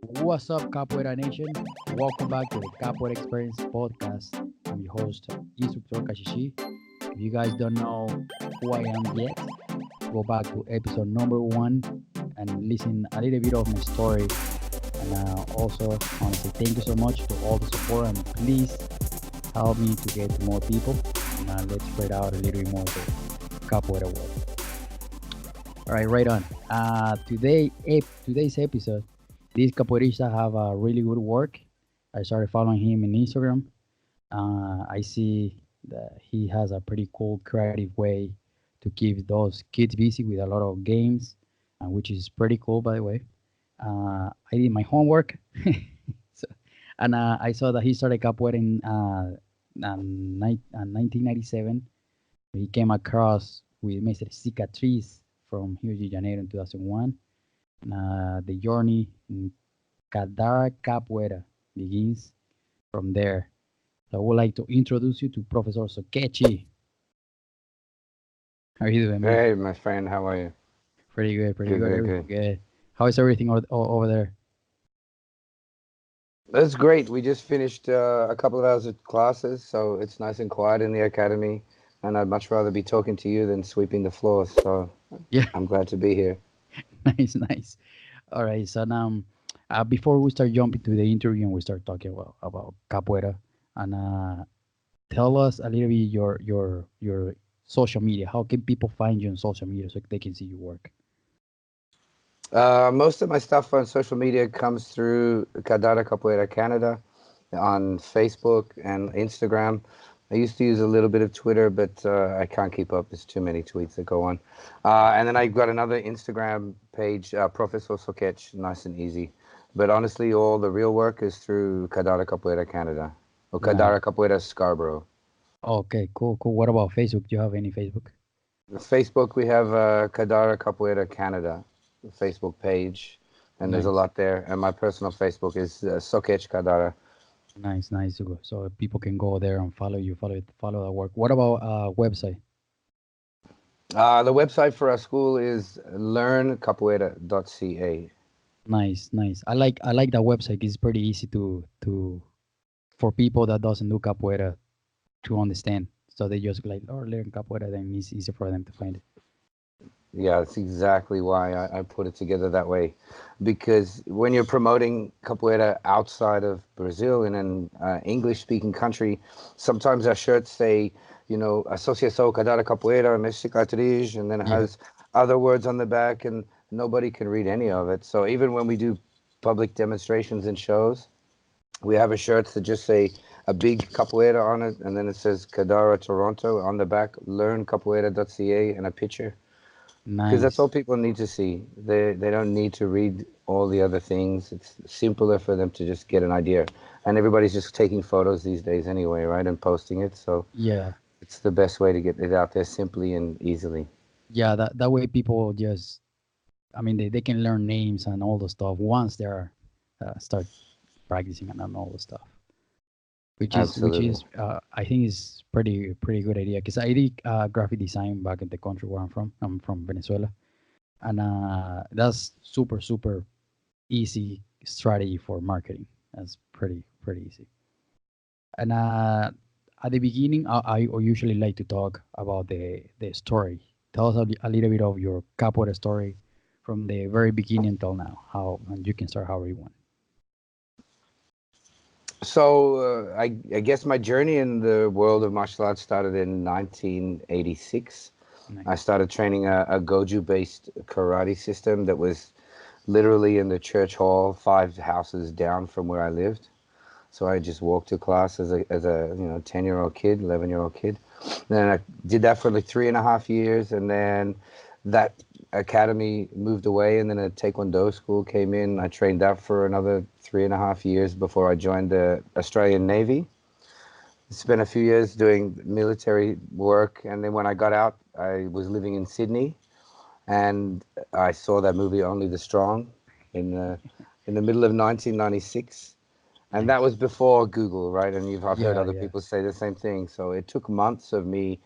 What's up, Capoeira Nation? Welcome back to the Capoeira Experience Podcast. I'm your host, Instructor Kashishi. If you guys don't know who I am yet, go back to episode number 1 and listen a little bit of my story. And also, I want to say thank you so much to all the support and please help me to get more people. And let's spread out a little bit more the Capoeira world. All right, right on. Today's episode, this capoeirista have a really good work. I started following him in Instagram. I see that he has a pretty cool creative way to keep those kids busy with a lot of games, which is pretty cool, by the way. I did my homework, so, and I saw that he started capoeira in 1997. He came across with Mr. Cicatriz from Rio de Janeiro in 2001. The journey in Kadara Capoeira begins from there. So I would like to introduce you to Professor Soquete. How are you doing, man? Hey, my friend, how are you? Pretty good, pretty Good, good. good, Everything good. good. How is everything over there? That's great. We just finished a couple of hours of classes, so it's nice and quiet in the academy. And I'd much rather be talking to you than sweeping the floors. So Yeah, I'm glad to be here. nice, nice. All right, so now, before we start jumping to the interview and we start talking about capoeira, and tell us a little bit your social media. How can people find you on social media so they can see your work? Most of my stuff on social media comes through Kadara Capoeira Canada on Facebook and Instagram. I used to use a little bit of Twitter, but I can't keep up. There's too many tweets that go on. And then I've got another Instagram page, Professor Soquete, nice and easy. But honestly, all the real work is through Kadara Capoeira Canada or Nice. Kadara Capoeira Scarborough. Okay, cool, cool. What about Facebook? Do you have any Facebook? Facebook, we have Kadara Capoeira Canada Facebook page, and there's a Nice, lot there. And my personal Facebook is Soquete Kadara. nice, nice. So people can go there and follow you, follow the work. What about website? The website for our school is learncapoeira.ca. Nice, nice. I like that website. It's pretty easy to for people that doesn't do capoeira to understand. So they just like or learn capoeira, then it's easy for them to find it. Yeah, that's exactly why I put it together that way. Because when you're promoting capoeira outside of Brazil in an English-speaking country, sometimes our shirts say, Associação Kadara Capoeira Mexicatriz, and then it Yeah, has other words on the back, and nobody can read any of it. So even when we do public demonstrations and shows, we have a shirts that just say a big capoeira on it, and then it says Kadara Toronto on the back, learncapoeira.ca, and a picture because that's all nice. people need to see. They don't need to read all the other things. It's simpler for them to just get an idea. And everybody's just taking photos these days anyway, right? And posting it. So Yeah, it's the best way to get it out there simply and easily. yeah. That way people just, I mean, they can learn names and all the stuff once they're start practicing and all the stuff. Which is Absolutely. I think is pretty good idea because I did graphic design back in the country where I'm from. I'm from Venezuela, and that's super easy strategy for marketing. That's pretty easy. And at the beginning, I usually like to talk about the story. Tell us a little bit of your capoeira story from the very beginning until now. How and you can start however you want. So I guess my journey in the world of martial arts started in 1986. I Nice. started training a Goju-based karate system that was literally in the church hall, 5 houses down from where I lived. So I just walked to class as a 10-year-old kid, 11-year-old kid. Then I did that for like 3.5 years, and then that academy moved away, and then a Taekwondo school came in. I trained that for another 3.5 years before I joined the Australian Navy. Spent a few years doing military work, and then when I got out, I was living in Sydney, and I saw that movie Only the Strong in the middle of 1996, and that Nice. was before Google, right? And I've heard Yeah, other yeah. people say the same thing. So it took months of me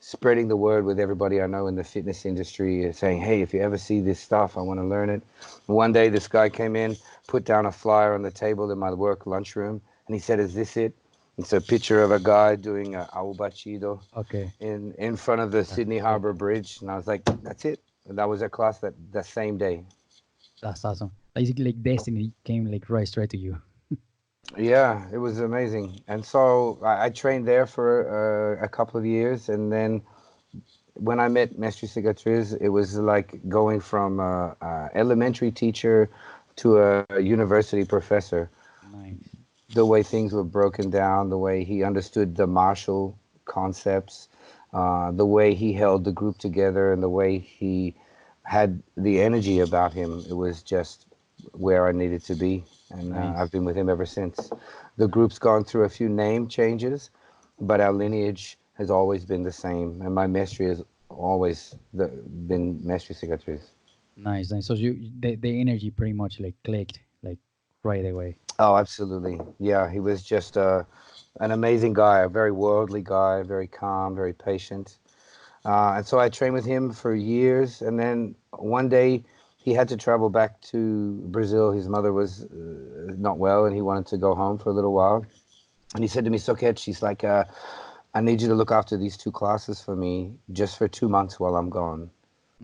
spreading the word with everybody I know in the fitness industry, saying, hey, if you ever see this stuff, I want to learn it. One day, this guy came in, put down a flyer on the table in my work lunchroom, and he said, is this it? It's a picture of a guy doing a aobachido Okay. in front of the That's Sydney cool. Harbour Bridge. And I was like, that's it. And that was a class that the same day. That's awesome. Basically, like destiny came like right straight to you. Yeah, it was amazing. And so I trained there for a couple of years. And then when I met Mestre Cicatriz, it was like going from a elementary teacher to a university professor. Nice. The way things were broken down, the way he understood the martial concepts, the way he held the group together, and the way he had the energy about him. It was just where I needed to be, and Nice. I've been with him ever since. The group's gone through a few name changes, but our lineage has always been the same, and my mestre has always been Mestre Cicatriz. Nice. Nice. So the energy pretty much like clicked like right away. Oh, absolutely. Yeah, he was just an amazing guy, a very worldly guy, very calm, very patient. And so I trained with him for years. And then one day he had to travel back to Brazil. His mother was not well and he wanted to go home for a little while. And he said to me, Soquete, she's like, I need you to look after these two classes for me just for 2 months while I'm gone.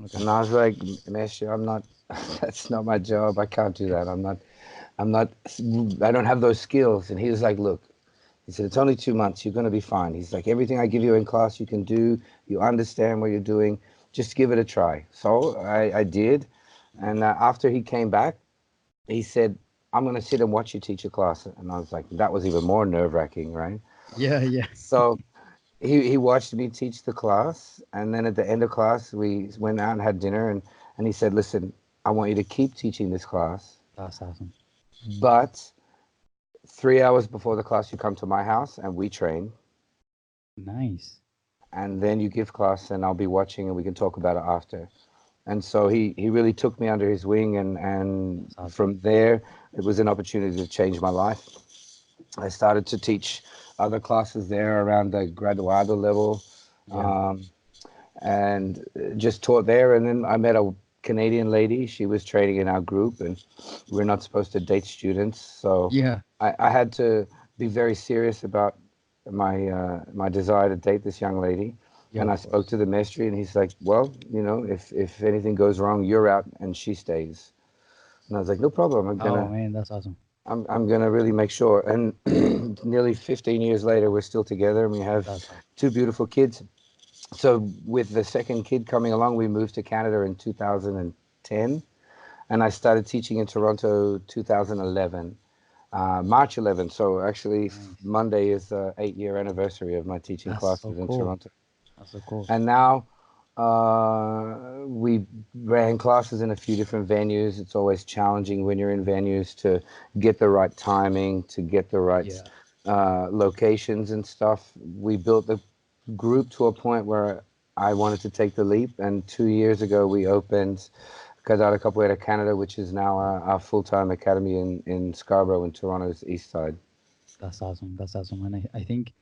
Okay. And I was like, Mestre, I'm not, that's not my job. I can't do that. I'm not, I don't have those skills. And he was like, look, he said, it's only 2 months. You're going to be fine. He's like, everything I give you in class, you can do. You understand what you're doing. Just give it a try. So I did. And Nice. after he came back, he said, I'm going to sit and watch you teach a class. And I was like, that was even more nerve wracking, right? Yeah. Yeah. So he watched me teach the class. And then at the end of class, we went out and had dinner. And he said, listen, I want you to keep teaching this class. That's awesome. But 3 hours before the class, you come to my house and we train. Nice. And then you give class and I'll be watching and we can talk about it after. And so he really took me under his wing and That's awesome. from there it was an opportunity to change my life. I started to teach other classes there around the graduado level, Yeah. um, and just taught there. And then I met a Canadian lady. She was training in our group and we're not supposed to date students. So Yeah. I had to be very serious about my desire to date this young lady. Yeah. And I Of spoke course. to the ministry, and he's like, "Well, if anything goes wrong, you're out, and she stays." And I was like, "No problem. Oh man, that's awesome. I'm gonna really make sure." And nearly 15 years later, we're still together, and we have That's awesome. two beautiful kids. So with the second kid coming along, we moved to Canada in 2010, and I started teaching in Toronto 2011. March 11th. So actually, Nice. Monday is the 8-year anniversary of my teaching That's so classes in cool. Toronto. That's so cool. And now we ran classes in a few different venues. It's always challenging when you're in venues to get the right timing, to get the right Yeah. locations and stuff. We built the group to a point where I wanted to take the leap. And 2 years ago, we opened Kadara Capoeira Canada, which is now our full-time academy in Scarborough in Toronto's east side. That's awesome. That's awesome. And I think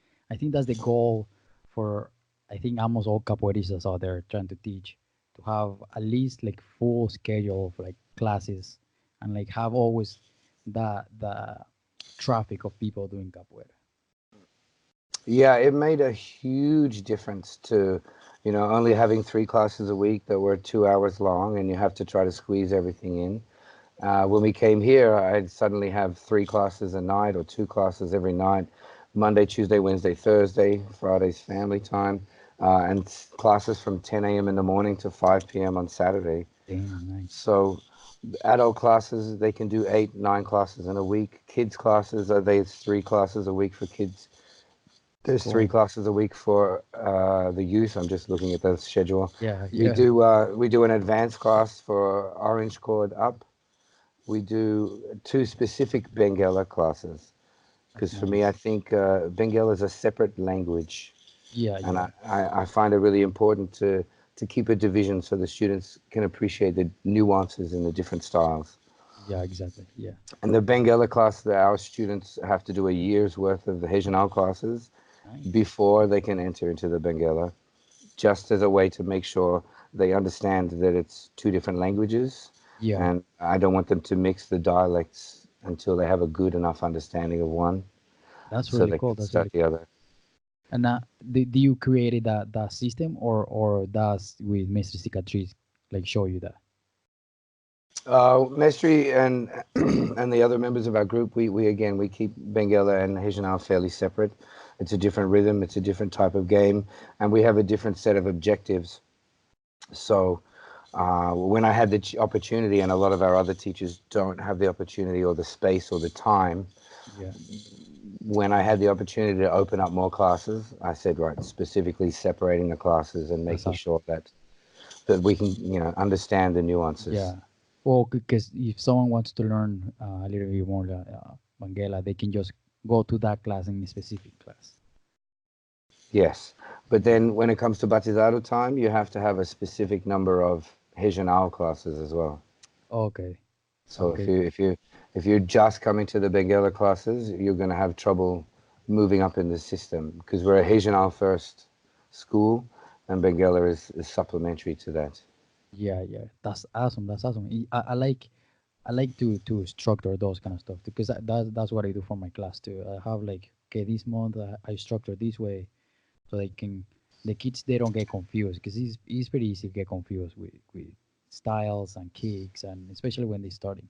that's the goal for I think almost all capoeiristas out there trying to teach to have at least like full schedule of like classes and like have always the traffic of people doing capoeira. Yeah, it made a huge difference to, only having three classes a week that were 2 hours long, and you have to try to squeeze everything in. When we came here, I'd suddenly have three classes a night or two classes every night, Monday, Tuesday, Wednesday, Thursday, Friday's family time, and classes from 10 a.m. in the morning to 5 p.m. on Saturday. Damn, nice. So adult classes, they can do 8, 9 classes in a week. Kids classes, there's three classes a week for kids. There's three Cool. classes a week for the youth. I'm just looking at the schedule. Yeah, We yeah. do an advanced class for orange cord up. We do two specific Benguela classes That's because for me, I nice. think Benguela is a separate language, Yeah, and yeah. I find it really important to keep a division so the students can appreciate the nuances in the different styles. Yeah, exactly. Yeah. And the Benguela class, that our students have to do a year's worth of the Regional classes Nice. before they can enter into the Benguela. just as a way to make sure they understand that it's two different languages, Yeah, and I don't want them to mix the dialects until they have a good enough understanding of one, that's so really they cool. can That's start really the cool. other. And do you created that system, or does with Mr. Cicatriz like show you that? Mestri and and the other members of our group, we again we keep Benguela and Regional fairly separate. It's a different rhythm, it's a different type of game, and we have a different set of objectives. So when I had the opportunity, and a lot of our other teachers don't have the opportunity or the space or the time, Yeah, when I had the opportunity to open up more classes, I said, right, specifically separating the classes and that's making awesome. sure that we can, understand the nuances. Yeah. Well, because if someone wants to learn a little bit more Benguela, they can just go to that class in a specific class. Yes, but Yeah. then when it comes to Batizado time, you have to have a specific number of Regional classes as well. Okay. So if Okay. you if you if you're just coming to the Benguela classes, you're going to have trouble moving up in the system because we're a Regional first school, and Benguela is supplementary to that. Yeah, yeah. That's awesome. That's awesome. I like to structure those kind of stuff because that's what I do for my class too. I have like, okay, this month I structure this way so they can the kids they don't get confused because it's pretty easy to get confused with styles and kicks and especially when they starting.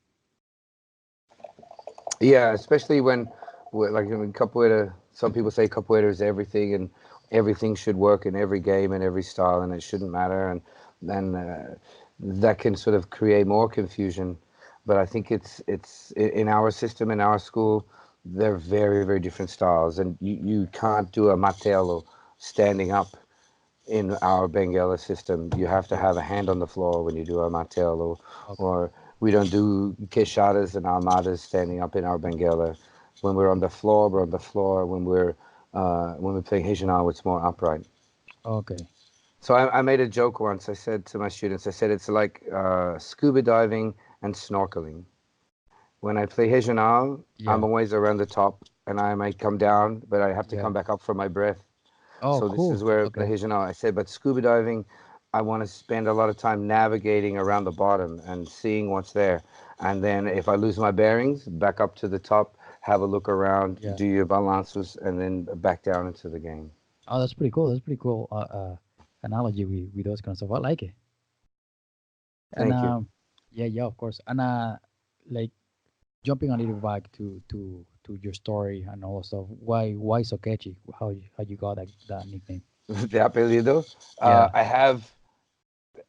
Yeah, especially like in capoeira, some people say capoeira is everything, and everything should work in every game and every style, and it shouldn't matter, and then that can sort of create more confusion. But I think in our system, in our school, they're very, very different styles, and you can't do a martelo standing up in our Benguela system. You have to Yeah. have a hand on the floor when you do a martel, Okay. or we don't do queixadas and armadas standing up in our Benguela. When we're on the floor, we're on the floor. When we're playing Regional, it's more upright. Okay. So I made a joke once. I said to my students, I said it's like scuba diving and snorkeling. When I play Regional, I'm Yeah. always around the top, and I might come down, but I have to Yeah. come back up for my breath. Oh, So this is cool. where the Okay. Regional, I said, but scuba diving, I want to spend a lot of time navigating around the bottom and seeing what's there. And then if I lose my bearings, back up to the top, have a look around, Yeah. do your balances, and then back down into the game. Oh, that's pretty cool. That's pretty cool. Analogy with those kind of stuff. I like it. And Thank you. yeah, yeah, of course. And like jumping a little back to your story and all that stuff. Why Soquete? How you got that nickname? The apellido, Yeah. I have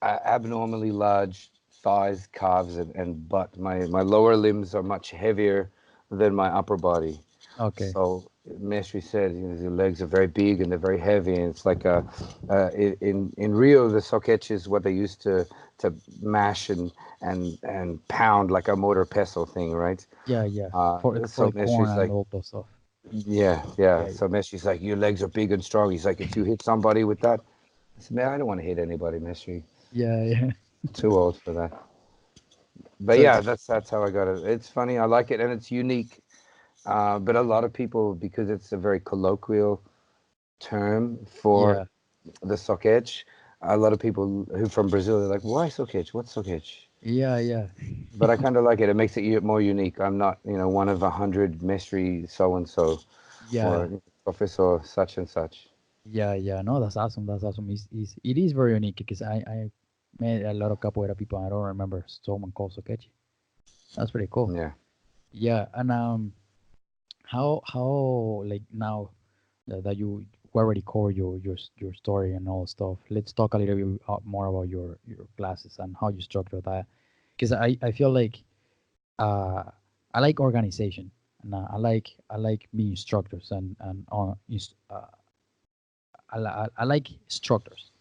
abnormally large thighs, calves, and butt. My lower limbs are much heavier than my upper body. Okay. So Mesri said, your legs are very big and they're very heavy, and it's like in Rio, the soquete is what they used to mash and pound like a motor pestle thing, right? Yeah, yeah. For So the corn Mesri's and like, all those stuff. yeah, yeah. Yeah, yeah. So Mesri's like, your legs are big and strong. He's like, if you hit somebody with that, I said, man, I don't want to hit anybody, Mesri. Yeah, yeah. Too old for that. But So yeah, that's how I got it. It's funny, I like it, and it's unique. But a lot of people, because it's a very colloquial term for yeah, the soquete, a lot of people who from Brazil, they're like, why soquete? What's soquete? yeah, yeah, But I kind of like it. It makes it more unique. I'm not, one of 100 mystery so and so yeah, or professor such and such. yeah, yeah. No, that's awesome. That's awesome. It is very unique because I met a lot of capoeira people. I don't remember someone called Sokechi. That's pretty cool. Yeah. Yeah, and how like now that you already covered your story and all stuff. Let's talk a little bit more about your classes and how you structure that. Because I feel like uh, I like organization and I like being structures and I like structures.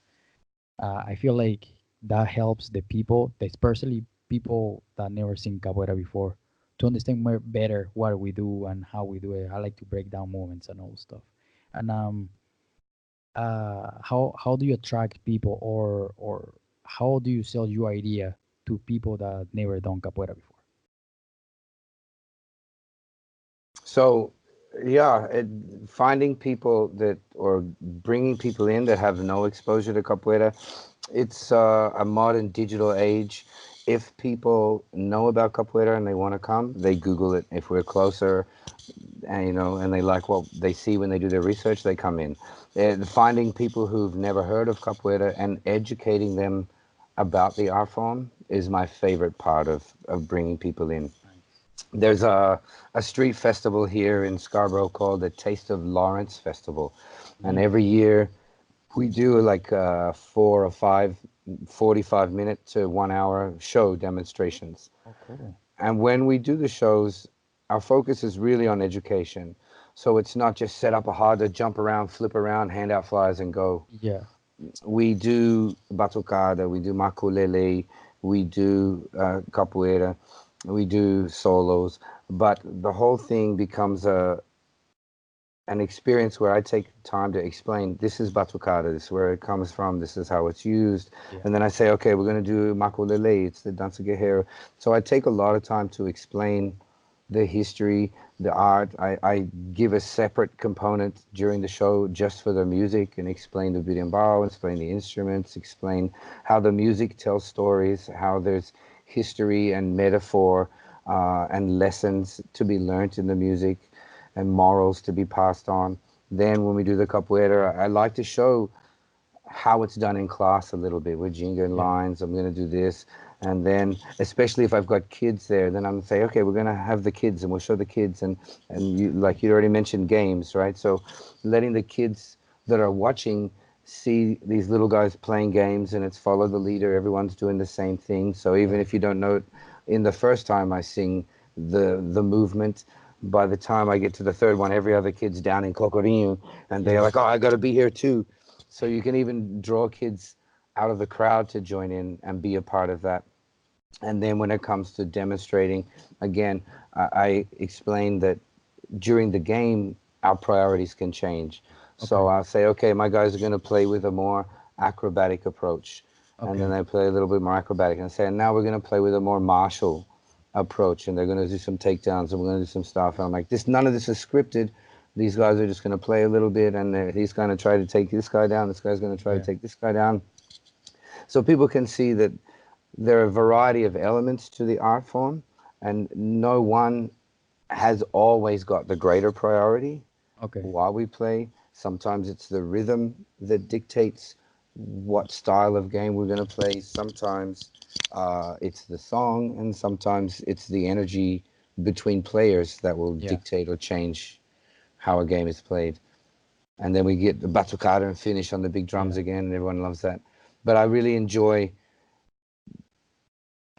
I feel like that helps the people, especially people that never seen capoeira before, to understand more better what we do and how we do it. I like to break down movements and all stuff. And how do you attract people or how do you sell your idea to people that never done capoeira before? So Yeah, finding people that, or bringing people in that have no exposure to capoeira. It's a modern digital age. If people know about capoeira and they want to come, they Google it. If we're closer, and and they like what they see when they do their research, they come in. Finding people who've never heard of capoeira and educating them about the art form is my favorite part of bringing people in. Nice. There's a street festival here in Scarborough called the Taste of Lawrence Festival, and Mm. every year we do like 4 or 5 45-minute to 1 hour show demonstrations. Oh, cool. And when we do the shows, our focus is really on education. So it's not just set up a harder, jump around, flip around, hand out flyers, and go. Yeah. We do batucada, we do makulele, we do capoeira, we do solos, but the whole thing becomes an experience where I take time to explain this is batucada, this is where it comes from, this is how it's used. Yeah. And then I say, okay, we're going to do makulele, it's the dança guerreiro. So I take a lot of time to explain the history, the art. I give a separate component during the show just for the music and explain the berimbau, explain the instruments, explain how the music tells stories, how there's history and metaphor and lessons to be learnt in the music and morals to be passed on. Then when we do the capoeira, I like to show how it's done in class a little bit with Jenga and Yeah. lines. I'm going to do this. And then, especially if I've got kids there, then I'm going to say, okay, we're going to have the kids and we'll show the kids. And you, like you already mentioned, games, right? So letting the kids that are watching see these little guys playing games and it's follow the leader. Everyone's doing the same thing. So even Yeah. if you don't know it in the first time I sing the movement, by the time I get to the third one, every other kid's down in Cocorinho and they're Yeah. like, oh, I got to be here too. So you can even draw kids out of the crowd to join in and be a part of that. And then when it comes to demonstrating, again, I explained that during the game, our priorities can change. So Okay. I'll say, okay, my guys are going to play with a more acrobatic approach. And then Okay. they play a little bit more acrobatic. And I say, and now we're going to play with a more martial approach. And they're going to do some takedowns and we're going to do some stuff. And I'm like, none of this is scripted. These guys are just going to play a little bit. And he's going to try to take this guy down. This guy's going to try to Yeah. take this guy down. So people can see that there are a variety of elements to the art form, and no one has always got the greater priority Okay. while we play. Sometimes it's the rhythm that dictates what style of game we're going to play. Sometimes it's the song, and sometimes it's the energy between players that will Yeah. dictate or change how a game is played. And then we get the batucada and finish on the big drums Yeah. again, and everyone loves that. But I really enjoy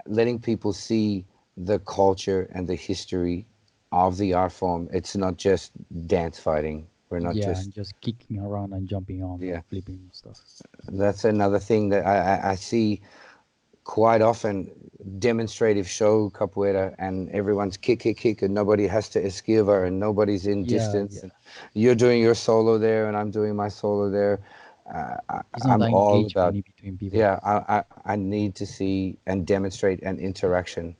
letting people see the culture and the history of the art form. It's not just dance fighting. We're not Yeah. just, And just kicking around and jumping on yeah. and flipping stuff. That's another thing that I see quite often. Demonstrative show capoeira and everyone's kick, kick, kick, and nobody has to esquiva and nobody's in Yeah. distance. Yeah. And you're doing your solo there and I'm doing my solo there. It's not I'm that all about, engagement in between people. yeah, I need to see and demonstrate an interaction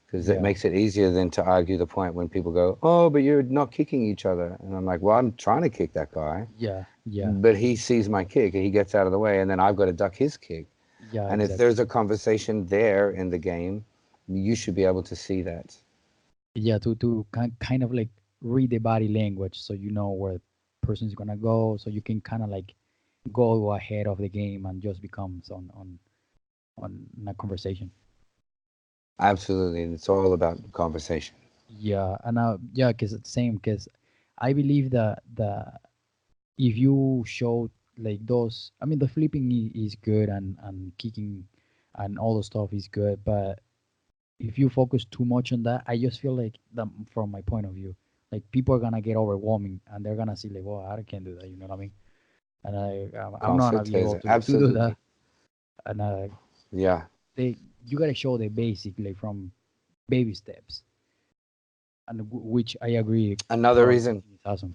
because it Yeah. makes it easier than to argue the point when people go, oh, but you're not kicking each other. And I'm like, well, I'm trying to kick that guy, Yeah. Yeah. but he sees my kick and he gets out of the way, and then I've got to duck his kick. Yeah. And if Exactly. there's a conversation there in the game, you should be able to see that. Yeah. To kind of like read the body language so you know where the person's gonna go, so you can kind of like go ahead of the game and just becomes on a conversation. Absolutely. And it's all about conversation. Yeah, and yeah, cause it's same. Cause I believe that if you show like those, I mean, the flipping is good and kicking and all the stuff is good, but if you focus too much on that, I just feel like that from my point of view, like people are gonna get overwhelming and they're gonna see like, well, I can't do that, you know what I mean? And I'm Com not gonna be able certeza. to do that. Absolutely. And Yeah. they you gotta show the basic like from baby steps, and which I agree, Another Prof reason. is awesome.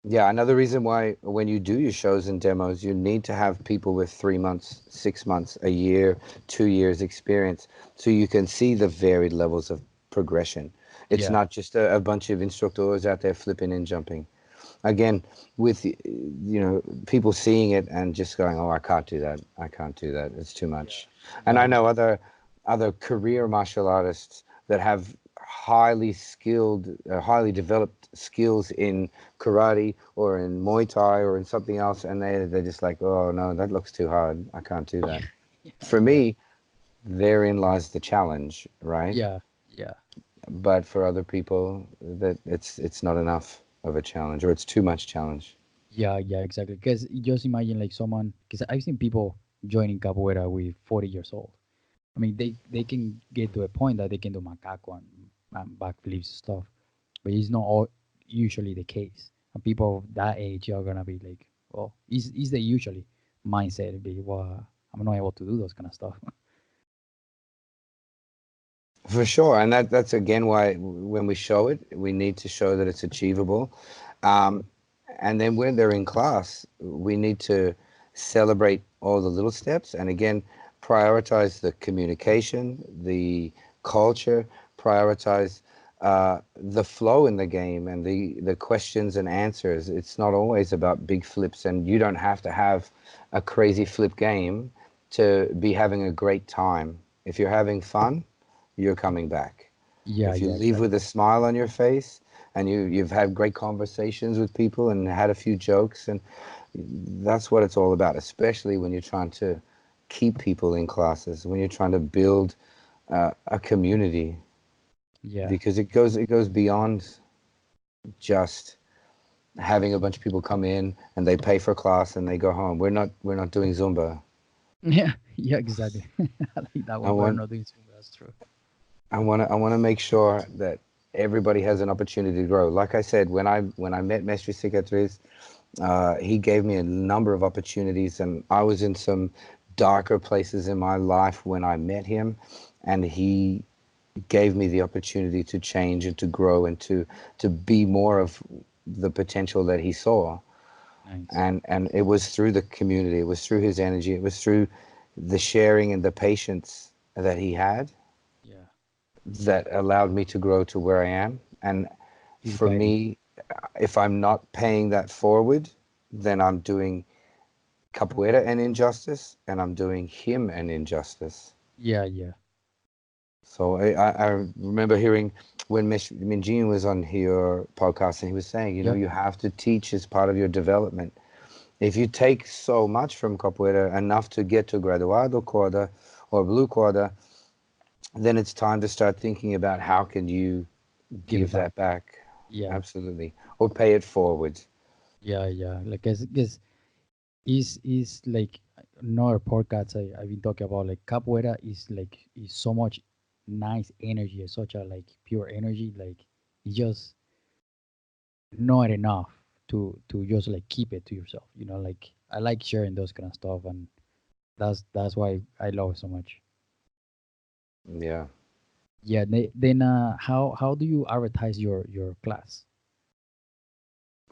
Yeah, another reason why when you do your shows and demos, you need to have people with 3 months, 6 months, a year, 2 years experience so you can see the varied levels of progression. It's Yeah. not just a bunch of instructors out there flipping and jumping. Again, with people seeing it and just going, "Oh, I can't do that. I can't do that. It's too Yeah. much." And Yeah. I know other career martial artists that have highly skilled, highly developed skills in karate or in Muay Thai or in something else, and they're just like, "Oh no, that looks too hard. I can't do that." Yeah. For Yeah. me, therein lies the challenge, right? Yeah. Yeah. But for other people, that it's not enough of a challenge, or it's too much challenge. Yeah, yeah, exactly. Because just imagine like someone, because I've seen people joining capoeira with 40 years old. I mean, they can get to a point that they can do macaco and backflips stuff, but it's not all usually the case. And people of that age are gonna be like, well, is the usually mindset be, well, I'm not able to do those kind of stuff. For sure, and that's again why when we show it, we need to show that it's achievable. Um, and then when they're in class, we need to celebrate all the little steps, and again, prioritize the communication, the culture, prioritize the flow in the game, and the questions and answers. It's not always about big flips, and you don't have to have a crazy flip game to be having a great time. If you're having fun, you're coming back. Yeah, If you yeah, leave with exactly. a smile on your face and you've had great conversations with people and had a few jokes, and that's what it's all about, especially when you're trying to keep people in classes, when you're trying to build a community, Yeah, because it goes beyond just having a bunch of people come in and they pay for class and they go home. We're not doing Zumba. yeah, yeah, exactly. I like that I one. We're want not doing so. That's true. I want to make sure that everybody has an opportunity to grow. Like I said, when I met Mestre Cicatriz, he gave me a number of opportunities, and I was in some darker places in my life when I met him, and he gave me the opportunity to change and to grow and to be more of the potential that he saw. Nice. And it was through the community, it was through his energy, it was through the sharing and the patience that he had Yeah, that allowed me to grow to where I am. And he's for guiding. me, if I'm not paying that forward, then I'm doing Capoeira an injustice, and I'm doing him an injustice. Yeah, yeah, So I remember hearing when Minjin was on your podcast, and he was saying, yep. you have to teach as part of your development. If you take so much from Capoeira, enough to get to Graduado Corda or Blue Corda, then it's time to start thinking about how can you Give it give back. that back. Yeah, Absolutely. Or pay it forward. yeah, yeah. Like, cause is like another podcast I've been talking about. Like capoeira is so much nice energy, such a like pure energy. Like it's just not enough to just like keep it to yourself. Like I like sharing those kind of stuff, and that's why I love it so much. Yeah. Yeah. Then how do you advertise your class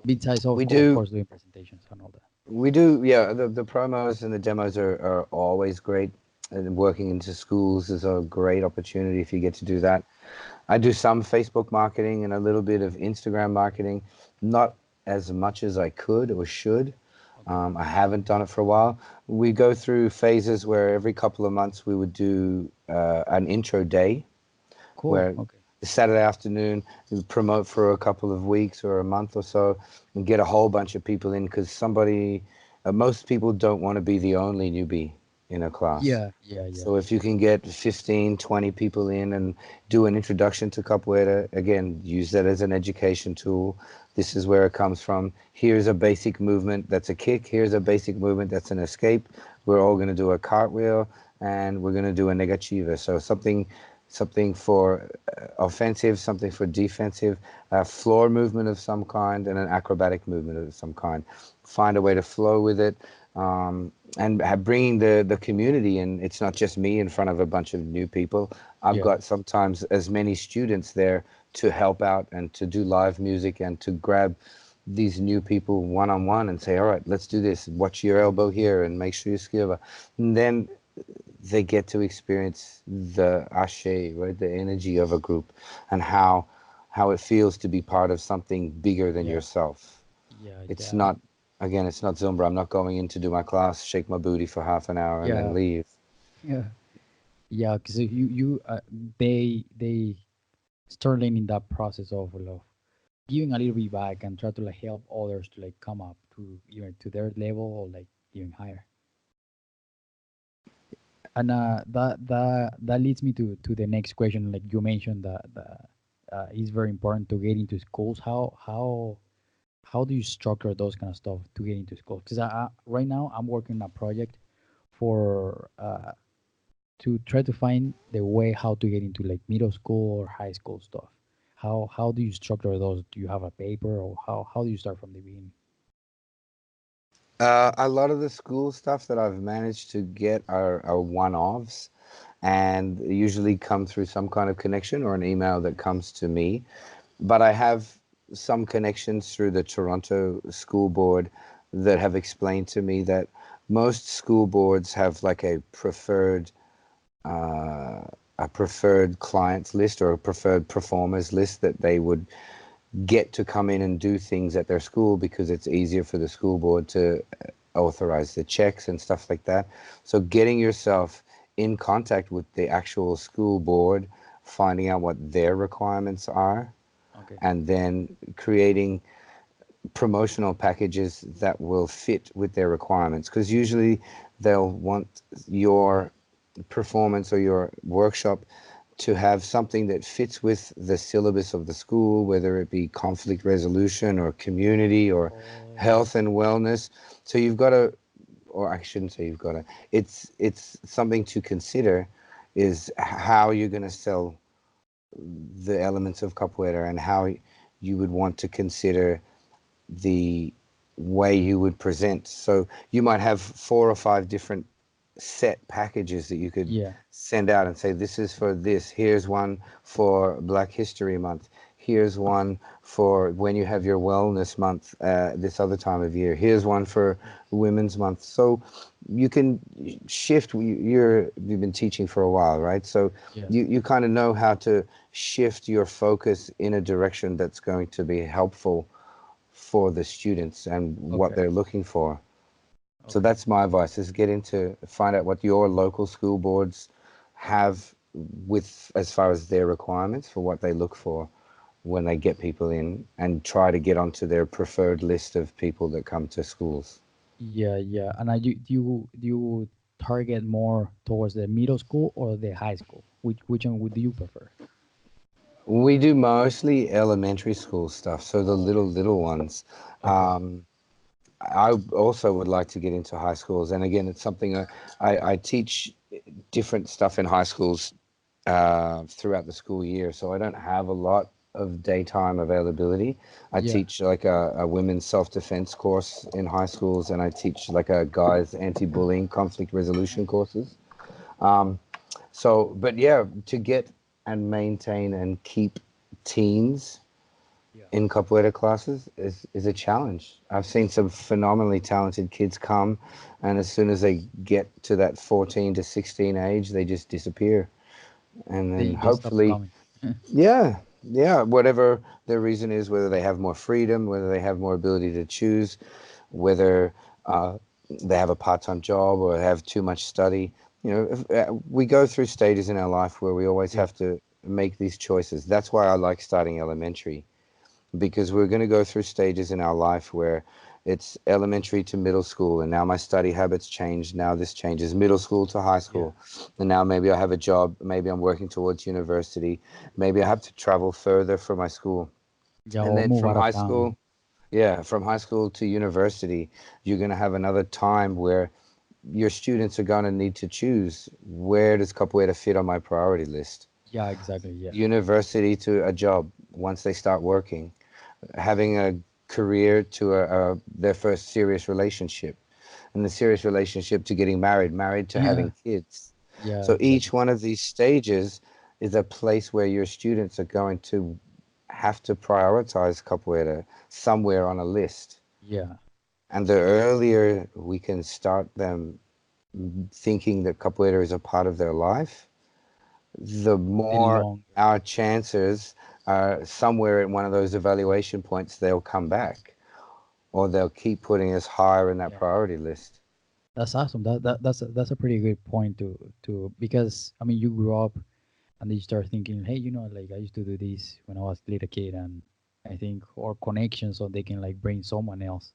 besides We of do course doing presentations and all that? we do yeah, the promos and the demos are always great. And working into schools is a great opportunity if you get to do that. I do some Facebook marketing and a little bit of Instagram marketing, not as much as I could or should. Okay. I haven't done it for a while. We go through phases where every couple of months we would do an intro day Cool. where Okay. Saturday afternoon we promote for a couple of weeks or a month or so and get a whole bunch of people in, because most people don't want to be the only newbie in a class. Yeah. Yeah. Yeah. So if you can get 15, 20 people in and do an introduction to capoeira, again, use that as an education tool. This is where it comes from. Here's a basic movement that's a kick. Here's a basic movement that's an escape. We're all going to do a cartwheel, and we're going to do a negativa. So something for offensive, something for defensive, a floor movement of some kind, and an acrobatic movement of some kind. Find a way to flow with it, and bringing the community in. It's not just me in front of a bunch of new people. I've Yeah. got sometimes as many students there to help out and to do live music and to grab these new people one on one and say, all right, let's do this. Watch your elbow here and make sure you skill. And then they get to experience the ashe, right? The energy of a group, and how it feels to be part of something bigger than Yeah, yourself. yeah, It's yeah, not, again, it's not Zumba. I'm not going in to do my class, shake my booty for half an hour, and then yeah, leave. yeah, yeah. Because they start learning that process of giving a little bit back and try to like help others to like come up to even to their level or like even higher. And that leads me to the next question. Like you mentioned that it's very important to get into schools. How do you structure those kind of stuff to get into schools? Because right now I'm working on a project for to try to find the way how to get into like middle school or high school stuff. How do you structure those? Do you have a paper or how do you start from the beginning? A lot of the school stuff that I've managed to get are one-offs, and usually come through some kind of connection or an email that comes to me. But I have some connections through the Toronto School Board that have explained to me that most school boards have like uh, a preferred clients list or a preferred performers list that they would get to come in and do things at their school because it's easier for the school board to authorize the checks and stuff like that. So getting yourself in contact with the actual school board, finding out what their requirements are, Okay. and then creating promotional packages that will fit with their requirements, because usually they'll want your performance or your workshop to have something that fits with the syllabus of the school, whether it be conflict resolution or community or Oh, health and wellness. So you've got to, or I shouldn't say you've got to, it's something to consider, is how you're going to sell the elements of capoeira, and how you would want to consider the way you would present. So you might have 4 or 5 different set packages that you could yeah. send out and say, this is for this. Here's one for Black History Month. Here's one for when you have your wellness month this other time of year. Here's one for Women's Month. So you can shift. You've been teaching for a while, right? So Yes. you kind of know how to shift your focus in a direction that's going to be helpful for the students and what Okay. they're looking for. So Okay. that's my advice: is get into, find out what your local school boards have with, as far as their requirements for what they look for when they get people in, and try to get onto their preferred list of people that come to schools. Yeah, yeah. And do you target more towards the middle school or the high school? Which one would you prefer? We do mostly elementary school stuff, so the Oh, okay. little ones. Okay. Um, I also would like to get into high schools, and again, it's something I teach different stuff in high schools throughout the school year, so I don't have a lot of daytime availability. I Yeah. teach like a women's self-defense course in high schools, and I teach like a guys anti-bullying conflict resolution Okay. courses. Um, so, but yeah, to get and maintain and keep teens Yeah. in capoeira classes is a challenge. I've seen some phenomenally talented kids come, and as soon as they get to that 14 to 16 age, they just disappear. And then They stop hopefully, coming. yeah, yeah, whatever their reason is, whether they have more freedom, whether they have more ability to choose, whether uh, they have a part-time job or have too much study. You know, we go through stages in our life where we always Yeah. have to make these choices. That's why I like starting elementary, because we're going to go through stages in our life where it's elementary to middle school, and now my study habits change. Now this changes middle school to high Yeah. school, and now maybe I have a job, maybe I'm working towards university, maybe I have to travel further for my school. Yeah. And Or then move from out of high town. school, yeah, from high school to university, you're going to have another time where your students are going to need to choose, where does capoeira fit on my priority list? Yeah. Exactly. Yeah. University to a job once they start working, having a career to their first serious relationship, and the serious relationship to getting married, married to Yeah. having kids. Yeah. So Exactly. each one of these stages is a place where your students are going to have to prioritize capoeira somewhere on a list. Yeah. And the earlier we can start them thinking that capoeira is a part of their life, the The more longer. our chances are somewhere at one of those evaluation points they'll come back, or they'll keep putting us higher in that Yeah. priority list. That's awesome. That's a pretty good point to because I mean you grew up and then you start thinking, hey, like I used to do this when I was a little kid, and I think or connections so they can like bring someone else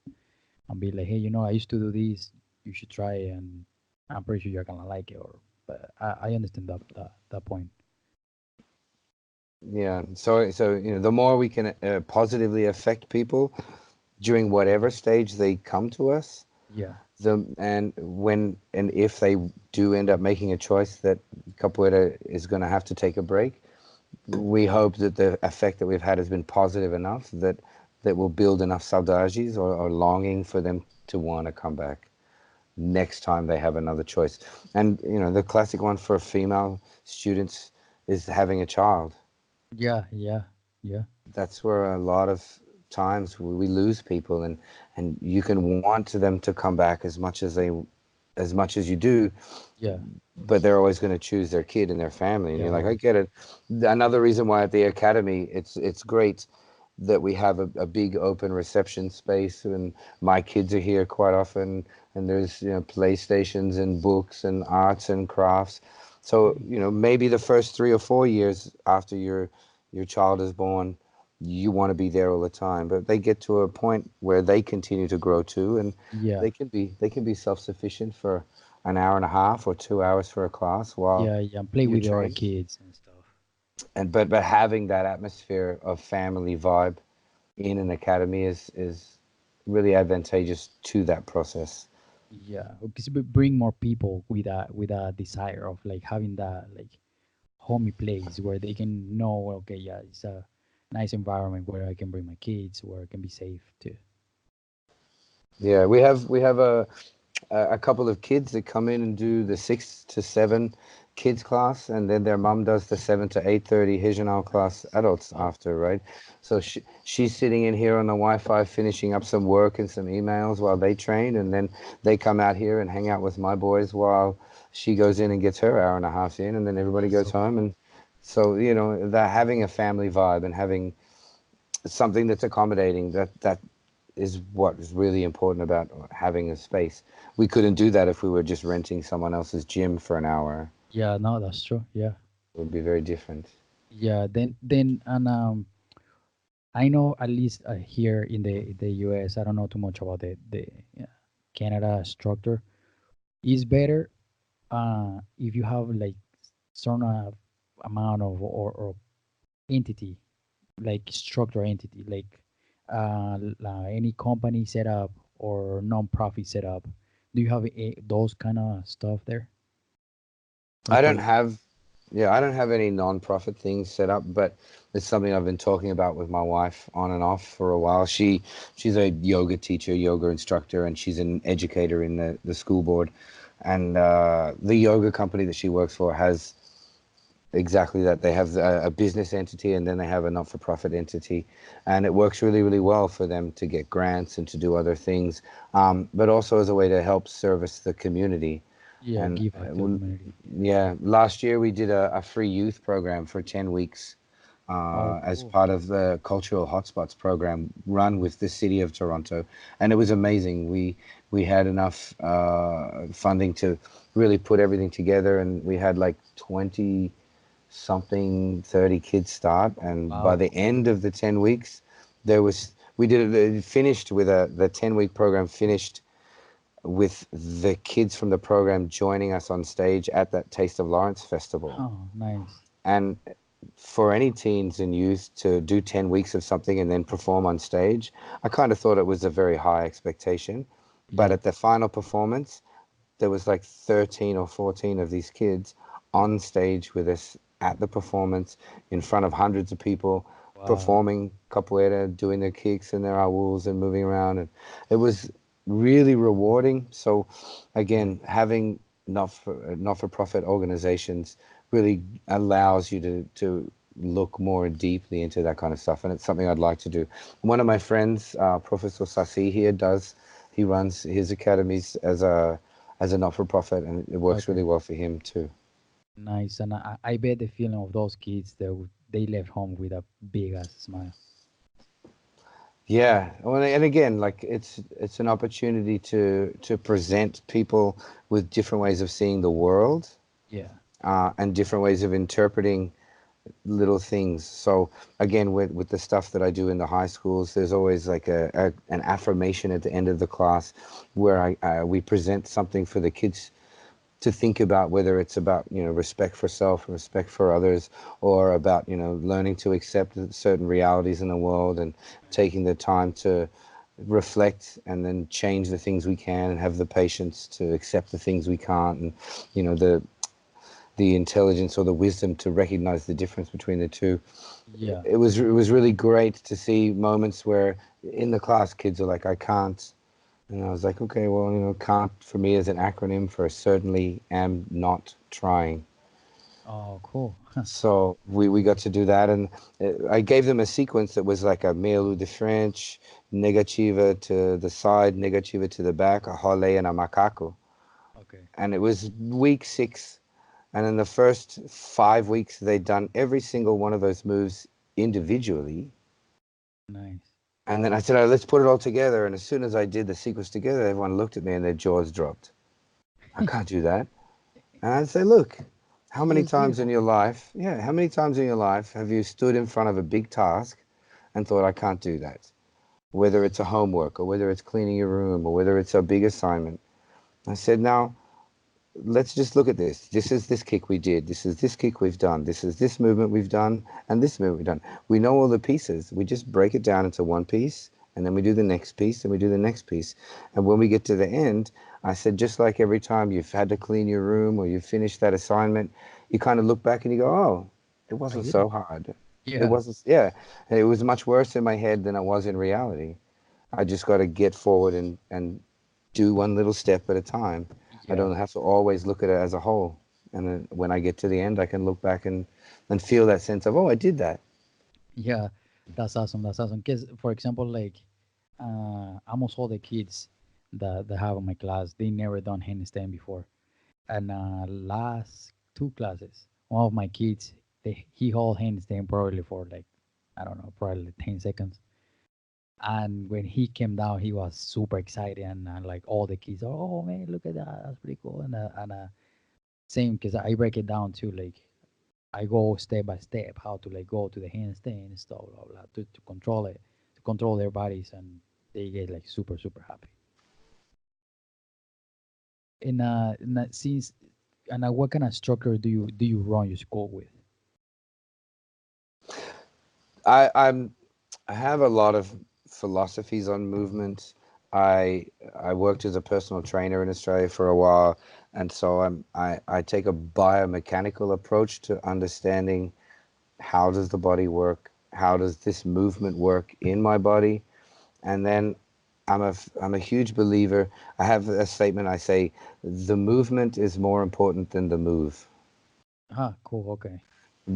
and be like, hey, I used to do this, you should try it, and I'm pretty sure you're gonna like it. Or but I understand that point. Yeah. So the more we can positively affect people during whatever stage they come to us, Yeah, and when and if they do end up making a choice that capoeira is going to have to take a break, we hope that the effect that we've had has been positive enough that will build enough saudades, or longing for them to want to come back next time they have another choice. And the classic one for female students is having a child. yeah, yeah, yeah, That's where a lot of times we lose people, and you can want them to come back as much as you do, yeah. but they're always going to choose their kid and their family, and Yeah, you're like, I always. get it. Another reason why at the academy it's great that we have a big open reception space, and my kids are here quite often, and there's playstations and books and arts and crafts. So maybe the first 3 or 4 years after your child is born, you want to be there all the time, but they get to a point where they continue to grow too, and Yeah, they can be self-sufficient for an hour and a half or 2 hours for a class while yeah, yeah. And play you're with the other training. kids and stuff. And but having that atmosphere of family vibe in an academy is really advantageous to that process. Yeah, because we bring more people with a desire of like having that like homey place where they can know, okay, yeah, it's a nice environment where I can bring my kids, where I can be safe too. Yeah, we have a couple of kids that come in and do the 6 to 7 kids class, and then their mom does the 7 to 8:30 Hijinal class Nice. adults Oh, after, right? So she's sitting in here on the Wi-Fi finishing up some work and some emails while they train, and then they come out here and hang out with my boys while she goes in and gets her hour and a half in, and then everybody that's goes so home. cool. And so that having a family vibe and having something that's accommodating, that is what is really important about having a space. We couldn't do that if we were just renting someone else's gym for an hour. Yeah, no, that's true. Yeah, It would be very different. yeah. Then and I know at least here in the US, I don't know too much about the Canada structure. Is better if you have like certain amount of or entity like structure entity like any company setup or non-profit setup. Do you have those kind of stuff there? I Like for don't have, yeah, I don't have any non-profit things set up, but it's something I've been talking about with my wife on and off for a while. She's a yoga teacher, yoga instructor, and she's an educator in the school board. And the yoga company that she works for has exactly that. They have a business entity, and then they have a not-for-profit entity, and it works really, really well for them to get grants and to do other things, but also as a way to help service the community. yeah, And give back to the community. yeah, last year we did a free youth program for 10 weeks Oh, as cool. part of the Cultural Hotspots program run with the City of Toronto. And it was amazing. We had enough funding to really put everything together, and we had like 20 something 30 kids start, and by Wow, the cool. end of the 10 weeks there was we did it finished with the 10-week program finished with the kids from the program joining us on stage at that Taste of Lawrence festival. Oh, nice. And for any teens and youth to do 10 weeks of something and then perform on stage, I kind of thought it was a very high expectation. But Yeah. at the final performance, there was like 13 or 14 of these kids on stage with us at the performance in front of hundreds of people, Wow. performing capoeira, doing their kicks and their awuls and moving around. And it was really rewarding. So Yeah. again, having not-for-profit organizations really allows you to look more deeply into that kind of stuff, and it's something I'd like to do. One of my friends, Professor Sasi here, he runs his academies as as a not-for-profit, and it works Okay. really well for him too. Nice. And I bet the feeling of those kids that they left home with a big ass smile. Yeah, well, and again, like it's an opportunity to present people with different ways of seeing the world, Yeah. and different ways of interpreting little things. So again, with the stuff that I do in the high schools, there's always like an affirmation at the end of the class where we present something for the kids to think about, whether it's about, respect for self, respect for others, or about, learning to accept certain realities in the world, and taking the time to reflect and then change the things we can, and have the patience to accept the things we can't, and the intelligence or the wisdom to recognize the difference between the two. Yeah. It was really great to see moments where in the class kids are like, I can't. And I was like, okay, well, can't for me is an acronym for certainly am not trying. Oh, cool. So we got to do that, and I gave them a sequence that was like a meio de French, negativa to the side, negativa to the back, a role, and a macaco. Okay. And it was week 6, and in the first 5 weeks, they'd done every single one of those moves individually. Nice. And then I said, oh, let's put it all together. And as soon as I did the sequence together, everyone looked at me and their jaws dropped. I can't do that. And I'd say, look, how Yeah, many it's times in beautiful. your life, how many times in your life have you stood in front of a big task and thought, I can't do that? Whether it's a homework, or whether it's cleaning your room, or whether it's a big assignment. I said, now let's just look at this. This is this kick we did. This is this kick we've done. This is this movement we've done, and this movement we've done. We know all the pieces. We just break it down into one piece, and then we do the next piece, and we do the next piece. And when we get to the end, I said, just like every time you've had to clean your room or you've finished that assignment, you kind of look back and you go, oh, it I wasn't did it. so hard. It Yeah. wasn't, yeah. It was much worse in my head than it was in reality. I just got to get forward and do one little step at a time. I Yeah. don't have to always look at it as a whole. And then when I get to the end, I can look back and feel that sense of, oh, I did that. Yeah. That's awesome. That's awesome. Because, for example, like, almost all the kids that have in my class, they never done handstand before. And last two classes, one of my kids, he hold handstand probably for like, I don't know, probably 10 seconds. And when he came down, he was super excited, and like all the kids, oh man, look at that, that's pretty cool. And same because I break it down too, like I go step by step how to like go to the handstand and stuff, blah, blah, to control it, to control their bodies, and they get like super happy. And since and what kind of structure do you run your school with? I, I'm I have a lot of philosophies on movement. I I worked as a personal trainer in Australia for a while, and so I take a biomechanical approach to understanding how does the body work, how does this movement work in my body, and then I'm a huge believer. I have a statement. I say the movement is more important than the move, Ah, cool. Okay.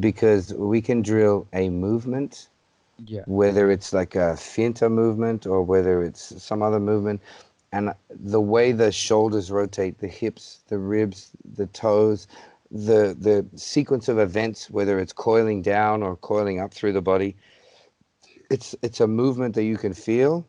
because we can drill a movement, Yeah. whether it's like a finta movement or whether it's some other movement, and the way the shoulders rotate, the hips, the ribs, the toes, the sequence of events, whether it's coiling down or coiling up through the body, it's a movement that you can feel.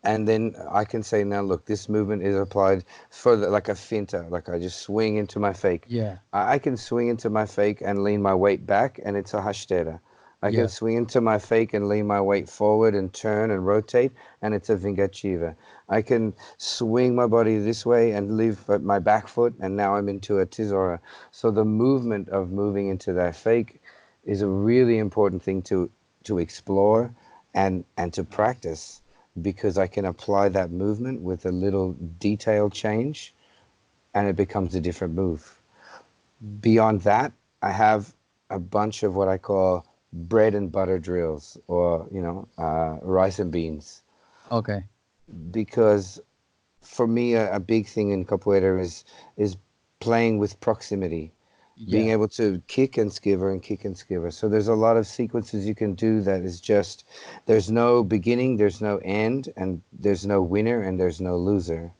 And then I can say, now look, this movement is applied for like a finta, like I just swing into my fake. Yeah. I can swing into my fake and lean my weight back, and it's a hashtera. I can Yeah. swing into my fake and lean my weight forward and turn and rotate, and it's a vingativa. I can swing my body this way and leave my back foot, and now I'm into a tizora. So the movement of moving into that fake is a really important thing to explore and to Nice. practice, because I can apply that movement with a little detail change, and it becomes a different move. Beyond that, I have a bunch of what I call bread and butter drills, or rice and beans, Okay. because for me a big thing in capoeira is playing with proximity, being Yeah. able to kick and skiver and kick and skiver. So there's a lot of sequences you can do that is just, there's no beginning, there's no end, and there's no winner and there's no loser.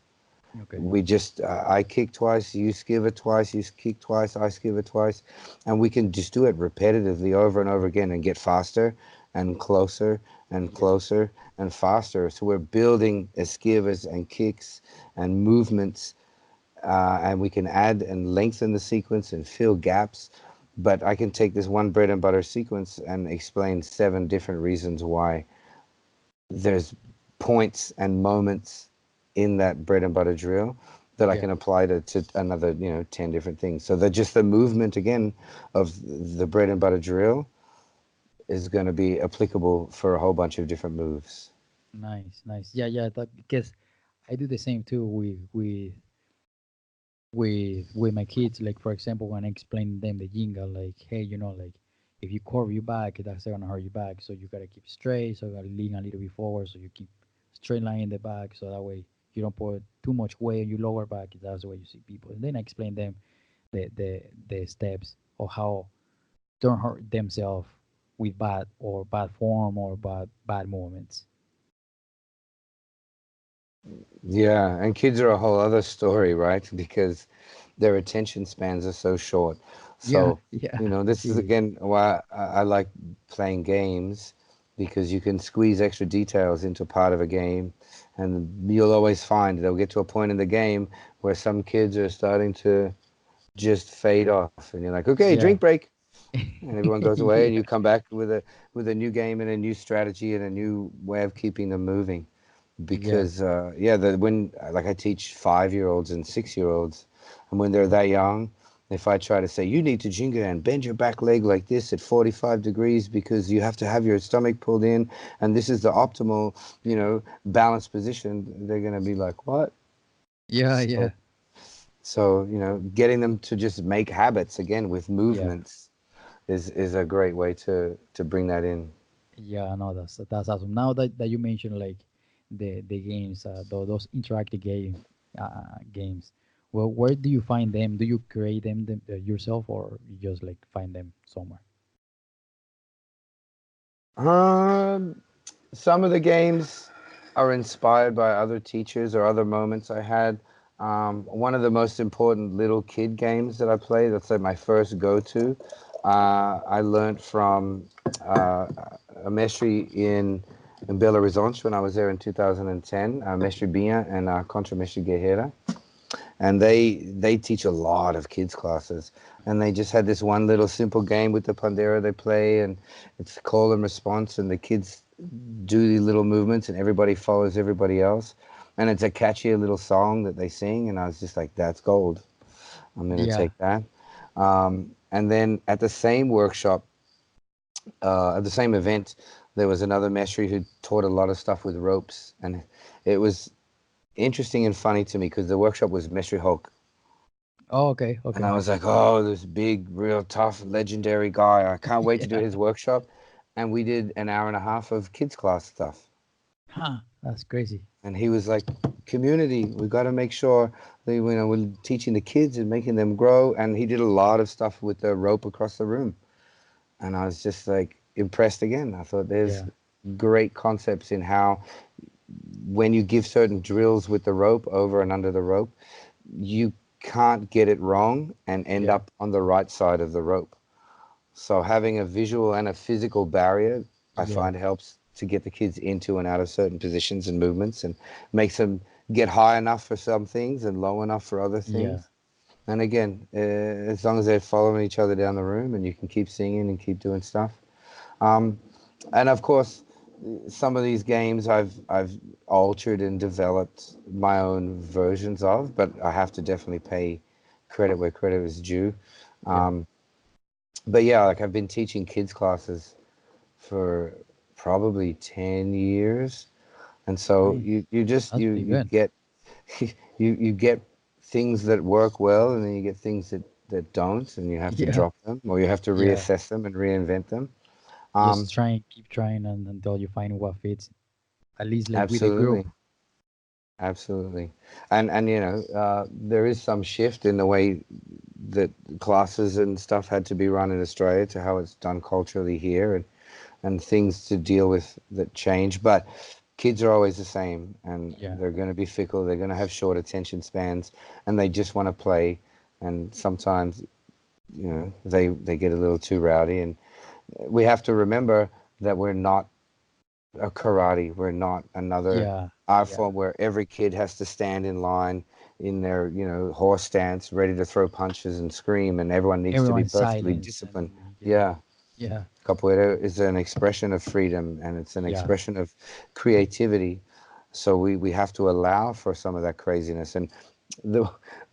Okay. We just I kick twice, you skiver twice, you kick twice, I skiver twice, and we can just do it repetitively over and over again and get faster and closer and Yeah. closer and faster. So we're building skivers and kicks and movements, and we can add and lengthen the sequence and fill gaps. But I can take this one bread and butter sequence and explain 7 different reasons why there's points and moments in that bread and butter drill that I Yeah. can apply to another, 10 different things. So that just the movement again of the bread and butter drill is going to be applicable for a whole bunch of different moves. Nice, nice. Yeah, yeah. Because I do the same too with my kids. Like for example, when I explain them the jingle, like, hey, like if you curve your back, that's gonna hurt your back. So you gotta keep straight. So you gotta lean a little bit forward. So you keep straight line in the back. So that way you don't put too much weight on your lower back. That's the way you see people. And then I explain them the steps of how don't hurt themselves with bad form or bad movements. Yeah, and kids are a whole other story, right? Because their attention spans are so short. Yeah, So, yeah, this is really. again why I like playing games, because you can squeeze extra details into part of a game, and you'll always find they'll get to a point in the game where some kids are starting to just fade off, and you're like, okay, drink Yeah. break, and everyone goes away, and you Yeah, come back with a new game and a new strategy and a new way of keeping them moving. yeah, Because yeah, when like I teach 5-year-olds and 6-year-olds, and when they're that young, if I try to say you need to jingle and bend your back leg like this at 45 degrees because you have to have your stomach pulled in, and this is the optimal, balanced position, they're gonna be like, what? yeah, So yeah, getting them to just make habits again with yeah, movements is a great way to bring that in. yeah. I know that's awesome. Now that you mentioned like the games, those interactive games. Well, where do you find them? Do you create them yourself, or you just like find them somewhere? Um, some of the games are inspired by other teachers or other moments I had. One of the most important little kid games that I play, that's like my first go-to, I learned from uh, a mestre in Belo Horizonte when I was there in 2010, Mestre Binha and Contra Mestre Guerreira, and they teach a lot of kids classes, and they just had this one little simple game with the pandera they play, and it's call and response, and the kids do these little movements and everybody follows everybody else, and it's a catchy little song that they sing, and I was just like, that's gold, I'm going to Yeah, take that. And then at the same workshop, at the same event, there was another mestre who taught a lot of stuff with ropes, and it was interesting and funny to me because the workshop was mestre Hulk. oh, okay, And okay. I was like, oh, this big, real tough, legendary guy. I can't wait to do Yeah, his workshop. And we did an hour and a half of kids' class stuff. huh, that's crazy. And he was like, community, we got to make sure that, we're teaching the kids and making them grow. And he did a lot of stuff with the rope across the room. And I was just like impressed again. I thought there's Yeah, great concepts in how when you give certain drills with the rope over and under the rope, you can't get it wrong and end yeah, up on the right side of the rope. So having a visual and a physical barrier, I yeah, find helps to get the kids into and out of certain positions and movements, and makes them get high enough for some things and low enough for other yeah, things. And again, as long as they're following each other down the room and you can keep singing and keep doing stuff. Um, and of course, some of these games I've altered and developed my own versions of, but I have to definitely pay credit where credit is due. yeah. Um, but yeah, like I've been teaching kids classes for probably 10 years. And so Nice. you just That's pretty you good. get you get things that work well, and then you get things that don't, and you have to Yeah, drop them, or you have to yeah. reassess them and reinvent them. Um, Just try and keep trying until you find what fits. At least like with a group. absolutely. Absolutely. And there is some shift in the way that classes and stuff had to be run in Australia to how it's done culturally here, and things to deal with that change. But kids are always the same, and Yeah. they're going to be fickle. They're going to have short attention spans, and they just want to play. And sometimes, they get a little too rowdy. And we have to remember that we're not a karate. We're not another Yeah. art Yeah. form where every kid has to stand in line in their, horse stance, ready to throw punches and scream, and everyone needs to be Everyone's perfectly silence disciplined. and yeah. Yeah. Yeah. Capoeira is an expression of freedom, and it's an Yeah. expression of creativity. So we have to allow for some of that craziness. And the,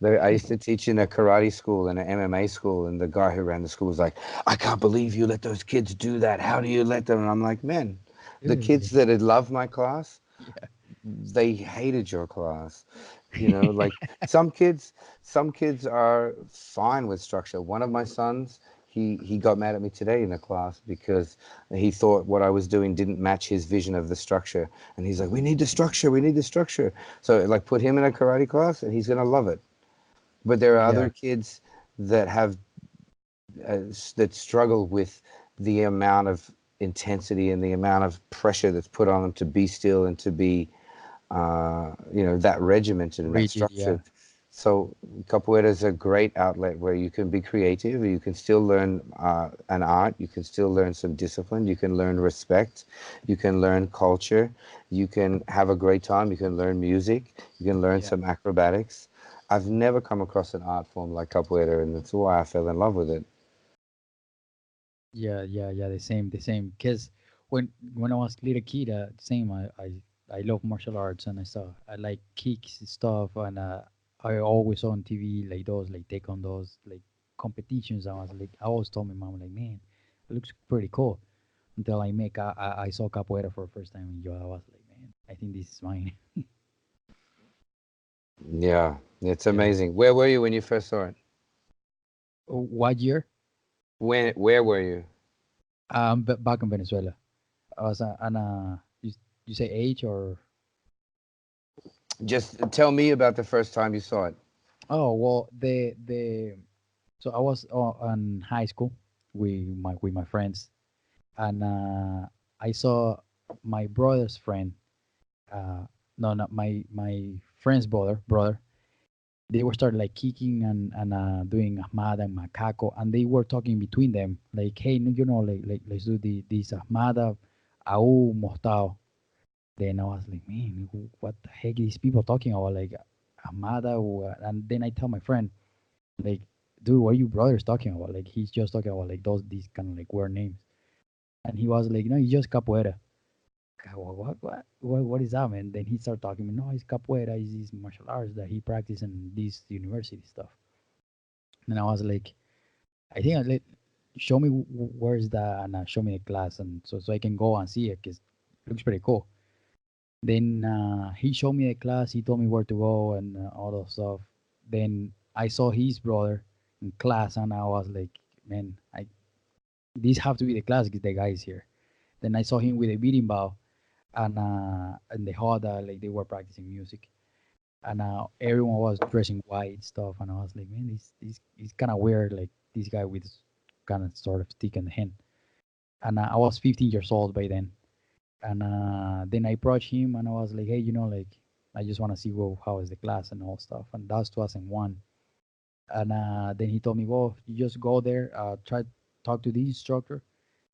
I used to teach in a karate school and an MMA school, and the guy who ran the school was like, "I can't believe you let those kids do that. How do you let them?" And I'm like, "Man, the kids Seriously. that had loved my class, Yeah. they hated your class. Like some kids, some kids are fine with structure. One of my sons, he got mad at me today in the class because he thought what I was doing didn't match his vision of the structure, and he's like, "We need the structure, we need the structure." So like put him in a karate class, and he's gonna love it. But there are Yeah. other kids that have that struggle with the amount of intensity and the amount of pressure that's put on them to be still and to be that regimented and that Rigid. Yeah. structured. So capoeira is a great outlet where you can be creative. You can still learn an art. You can still learn some discipline. You can learn respect. You can learn culture. You can have a great time. You can learn music. You can learn Yeah. some acrobatics. I've never come across an art form like capoeira, and that's why I fell in love with it. Yeah. Yeah. Yeah. The same. The same. Cause when I was little kid, same. I love martial arts and I like kicks and stuff and I always saw on TV like those like taekwondo's like competitions. I always told my mom like, man, it looks pretty cool. Until I saw capoeira for the first time and I was like, man, I think this is mine. Yeah, it's Yeah. amazing. Where were you when you first saw it? What year? Where were you? Back in Venezuela. I was you say age or Just tell me about the first time you saw it. oh well the so I was in high school with my friends and I saw my brother's friend no not my friend's brother they were started like kicking and doing ahmada and macaco and they were talking between them like hey like let's do this ahmada au mortal. Then I was like, man, what the heck is these people talking about? Like ahmada and then I tell my friend like, dude, what are you brothers talking about? Like he's just talking about like these kind of like weird names. And he was like, no, it's just capoeira. What is that, man? Then he started talking, no, it's capoeira, it's these martial arts that he practiced in this university stuff. And I was like, I think I let show me where's that and show me the class and so I can go and see it because it looks pretty cool. Then he showed me the class. He told me where to go and all that stuff. Then I saw his brother in class, and I was like, man, I this have to be the class because the guy is here. Then I saw him with a beating bow, and the hall that like they were practicing music, and everyone was dressing white stuff, and I was like, man, this is kind of weird, like this guy with kind of sort of stick in the hand. And I was 15 years old by then. And then I approached him and I was like, hey, like I just want to see how is the class and all stuff. And that's 2001. And then he told me, well, you just go there, try talk to the instructor,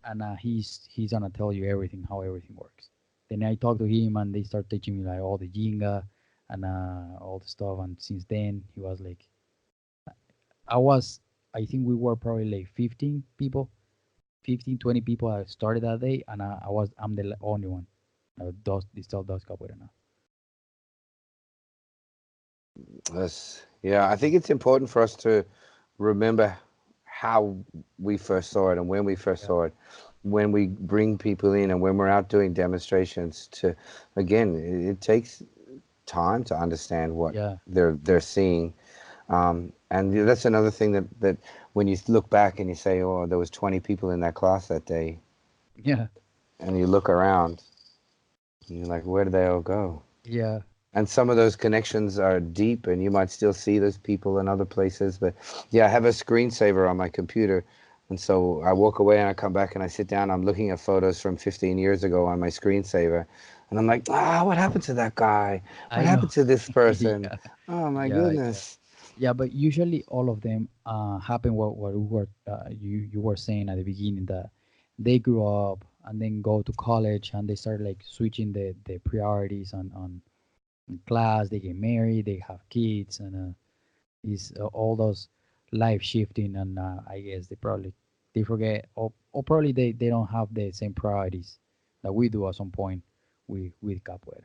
and he's gonna tell you everything how everything works. Then I talked to him and they start teaching me like all the jinga and all the stuff. And since then he was like, I was, I think we were probably like 15 people, 15, 20 people that started that day, and I'm the only one. They still does capoeira now. Yes. Yeah, I think it's important for us to remember how we first saw it and when we first Yeah, saw it, when we bring people in and when we're out doing demonstrations to, again, it takes time to understand what yeah, they're seeing. And that's another thing that when you look back and you say, oh, there was 20 people in that class that day, yeah, and you look around and you're like, where did they all go? yeah, And some of those connections are deep and you might still see those people in other places. But yeah, I have a screensaver on my computer And so I walk away and I come back and I sit down. I'm looking at photos from 15 years ago on my screensaver. And I'm like, what happened to that guy? What I know. happened to this person? Yeah, Oh my yeah, yeah. goodness. Yeah, but usually all of them happen what we were you were saying at the beginning, that they grew up and then go to college and they start like switching the priorities on class. They get married, they have kids, and is all those life shifting, and I guess they forget, or probably they don't have the same priorities that we do at some point with capoeira.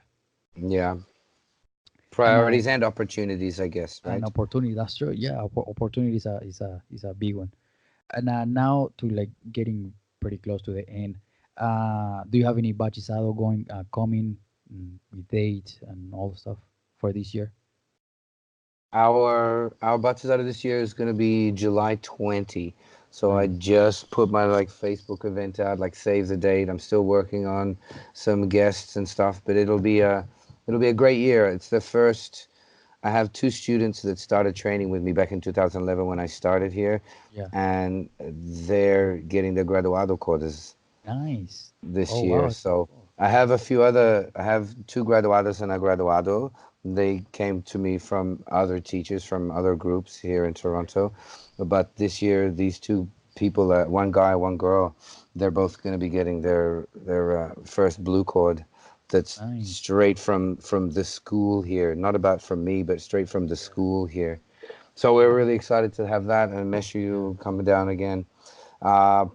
Yeah. And Priorities and opportunities, I guess, an right? opportunity, that's true. Yeah, opportunity is a big one. And now to like getting pretty close to the end, do you have any bachillerato going coming, with dates and all the stuff for this year? Our batches out of this year is going to be July 20. So I Nice. just put my like Facebook event out, like save the date. I'm still working on some guests and stuff, but it'll be a great year. It's the first. I have two students that started training with me back in 2011 when I started here, Yeah. and they're getting their graduado quarters Nice. this Oh year. wow. So I have two graduados and a graduado. They came to me from other teachers from other groups here in Toronto. But this year, these two people, one guy, one girl, they're both going to be getting their first blue cord. That's Nice. straight from the school here, not about from me, but straight from the school here. So we're really excited to have that, and miss Yeah. you coming down again.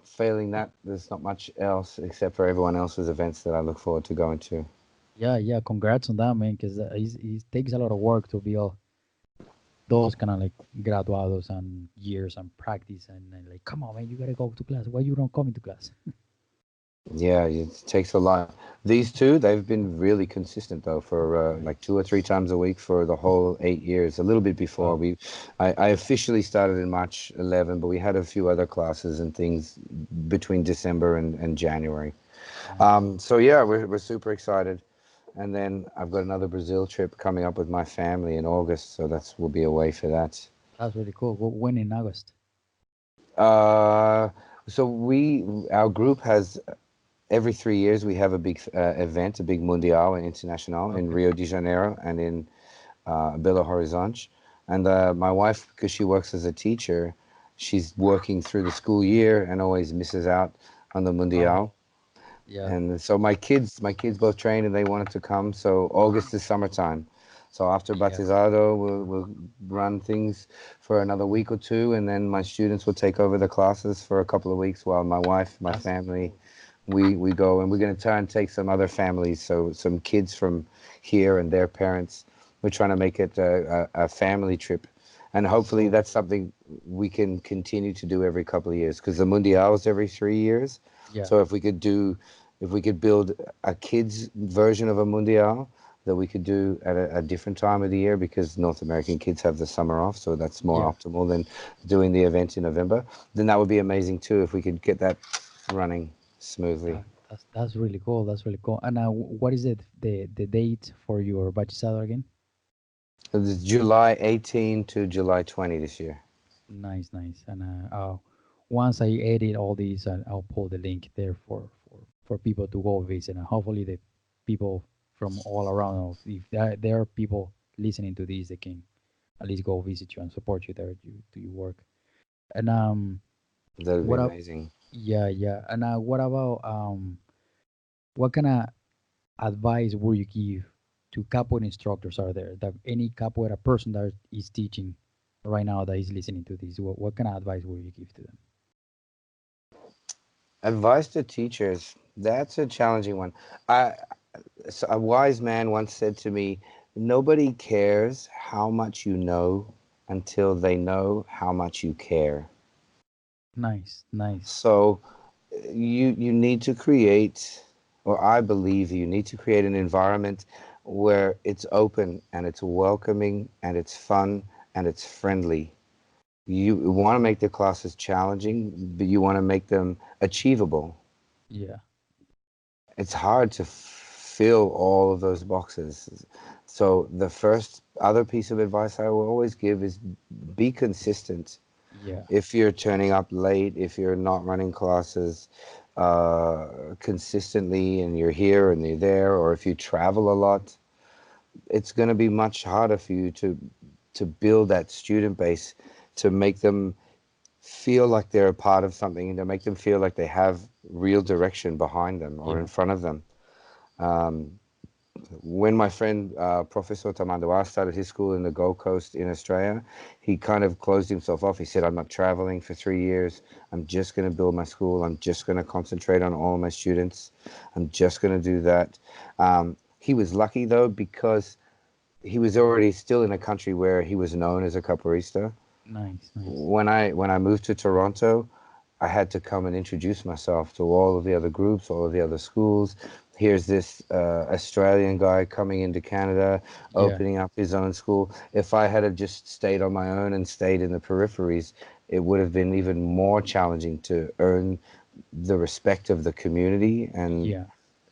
Failing that, there's not much else except for everyone else's events that I look forward to going to. Yeah, yeah. Congrats on that, man, because it takes a lot of work to build those kind of like graduados and years and practice, and like, come on, man, you gotta go to class. Why you don't come into class? Yeah, it takes a lot. These two, they've been really consistent though for like Nice. 2 or 3 times a week for the whole 8 years. A little bit before Wow. I officially started in March 11, but we had a few other classes and things between December and January. Nice. So yeah, we're super excited. And then I've got another Brazil trip coming up with my family in August, so we'll be away for that. That's really cool. When in August? Uh, so our group has every 3 years we have a big event, a big Mundial and International in Okay. Rio de Janeiro and in Belo Horizonte. And my wife, because she works as a teacher, she's working through the school year and always misses out on the Oh, Mundial. yeah. And so my kids both trained and they wanted to come. So August is summertime. So after Yeah. Batizado, we'll run things for another week or two, and then my students will take over the classes for a couple of weeks while my wife, my That's family, cool. we go, and we're going to try and take some other families, so some kids from here and their parents. We're trying to make it a family trip, and hopefully So that's cool. something we can continue to do every couple of years because the Mundial is every 3 years. Yeah. So if we could build a kids version of a Mundial that we could do at a different time of the year because North American kids have the summer off, so that's more Yeah. optimal than doing the event in November. Then that would be amazing too if we could get that running smoothly. That's really cool. That's really cool. And what is it the date for your bachillerato again? It's July 18 to July 20 this year. Nice, nice. And once I edit all these, I'll pull the link there for people to go visit, and hopefully the people from all around, or if there are people listening to this, they can at least go visit you and support you there. You do your work. And That would be what up? amazing. Yeah, yeah. And what about what kind of advice would you give to capoeira instructors? Are there that any capoeira person that is teaching right now that is listening to this? What kind of advice would you give to them? Advice to teachers. That's a challenging one. I, a wise man once said to me, nobody cares how much you know until they know how much you care. Nice, nice. So you need to create, or I believe you need to create an environment where it's open and it's welcoming and it's fun and it's friendly. You want to make the classes challenging, but you want to make them achievable. Yeah, It's hard to fill all of those boxes. So the first other piece of advice I will always give is be consistent. Yeah. If you're turning up late, if you're not running classes consistently, and you're here and you're there, or if you travel a lot, it's going to be much harder for you to build that student base, to make them feel like they're a part of something, and to make them feel like they have real direction behind them or in Yeah. front of them. Um, when my friend Professor Tamanduar started his school in the Gold Coast in Australia, he kind of closed himself off. He said, I'm not traveling for 3 years. I'm just going to build my school. I'm just going to concentrate on all my students. I'm just going to do that. He was lucky though, because he was already still in a country where he was known as a capoeirista. Nice. Nice. When I moved to Toronto, I had to come and introduce myself to all of the other groups, all of the other schools. Here's this Australian guy coming into Canada, Yeah. opening up his own school. If I had have just stayed on my own and stayed in the peripheries, it would have been even more challenging to earn the respect of the community, Yeah.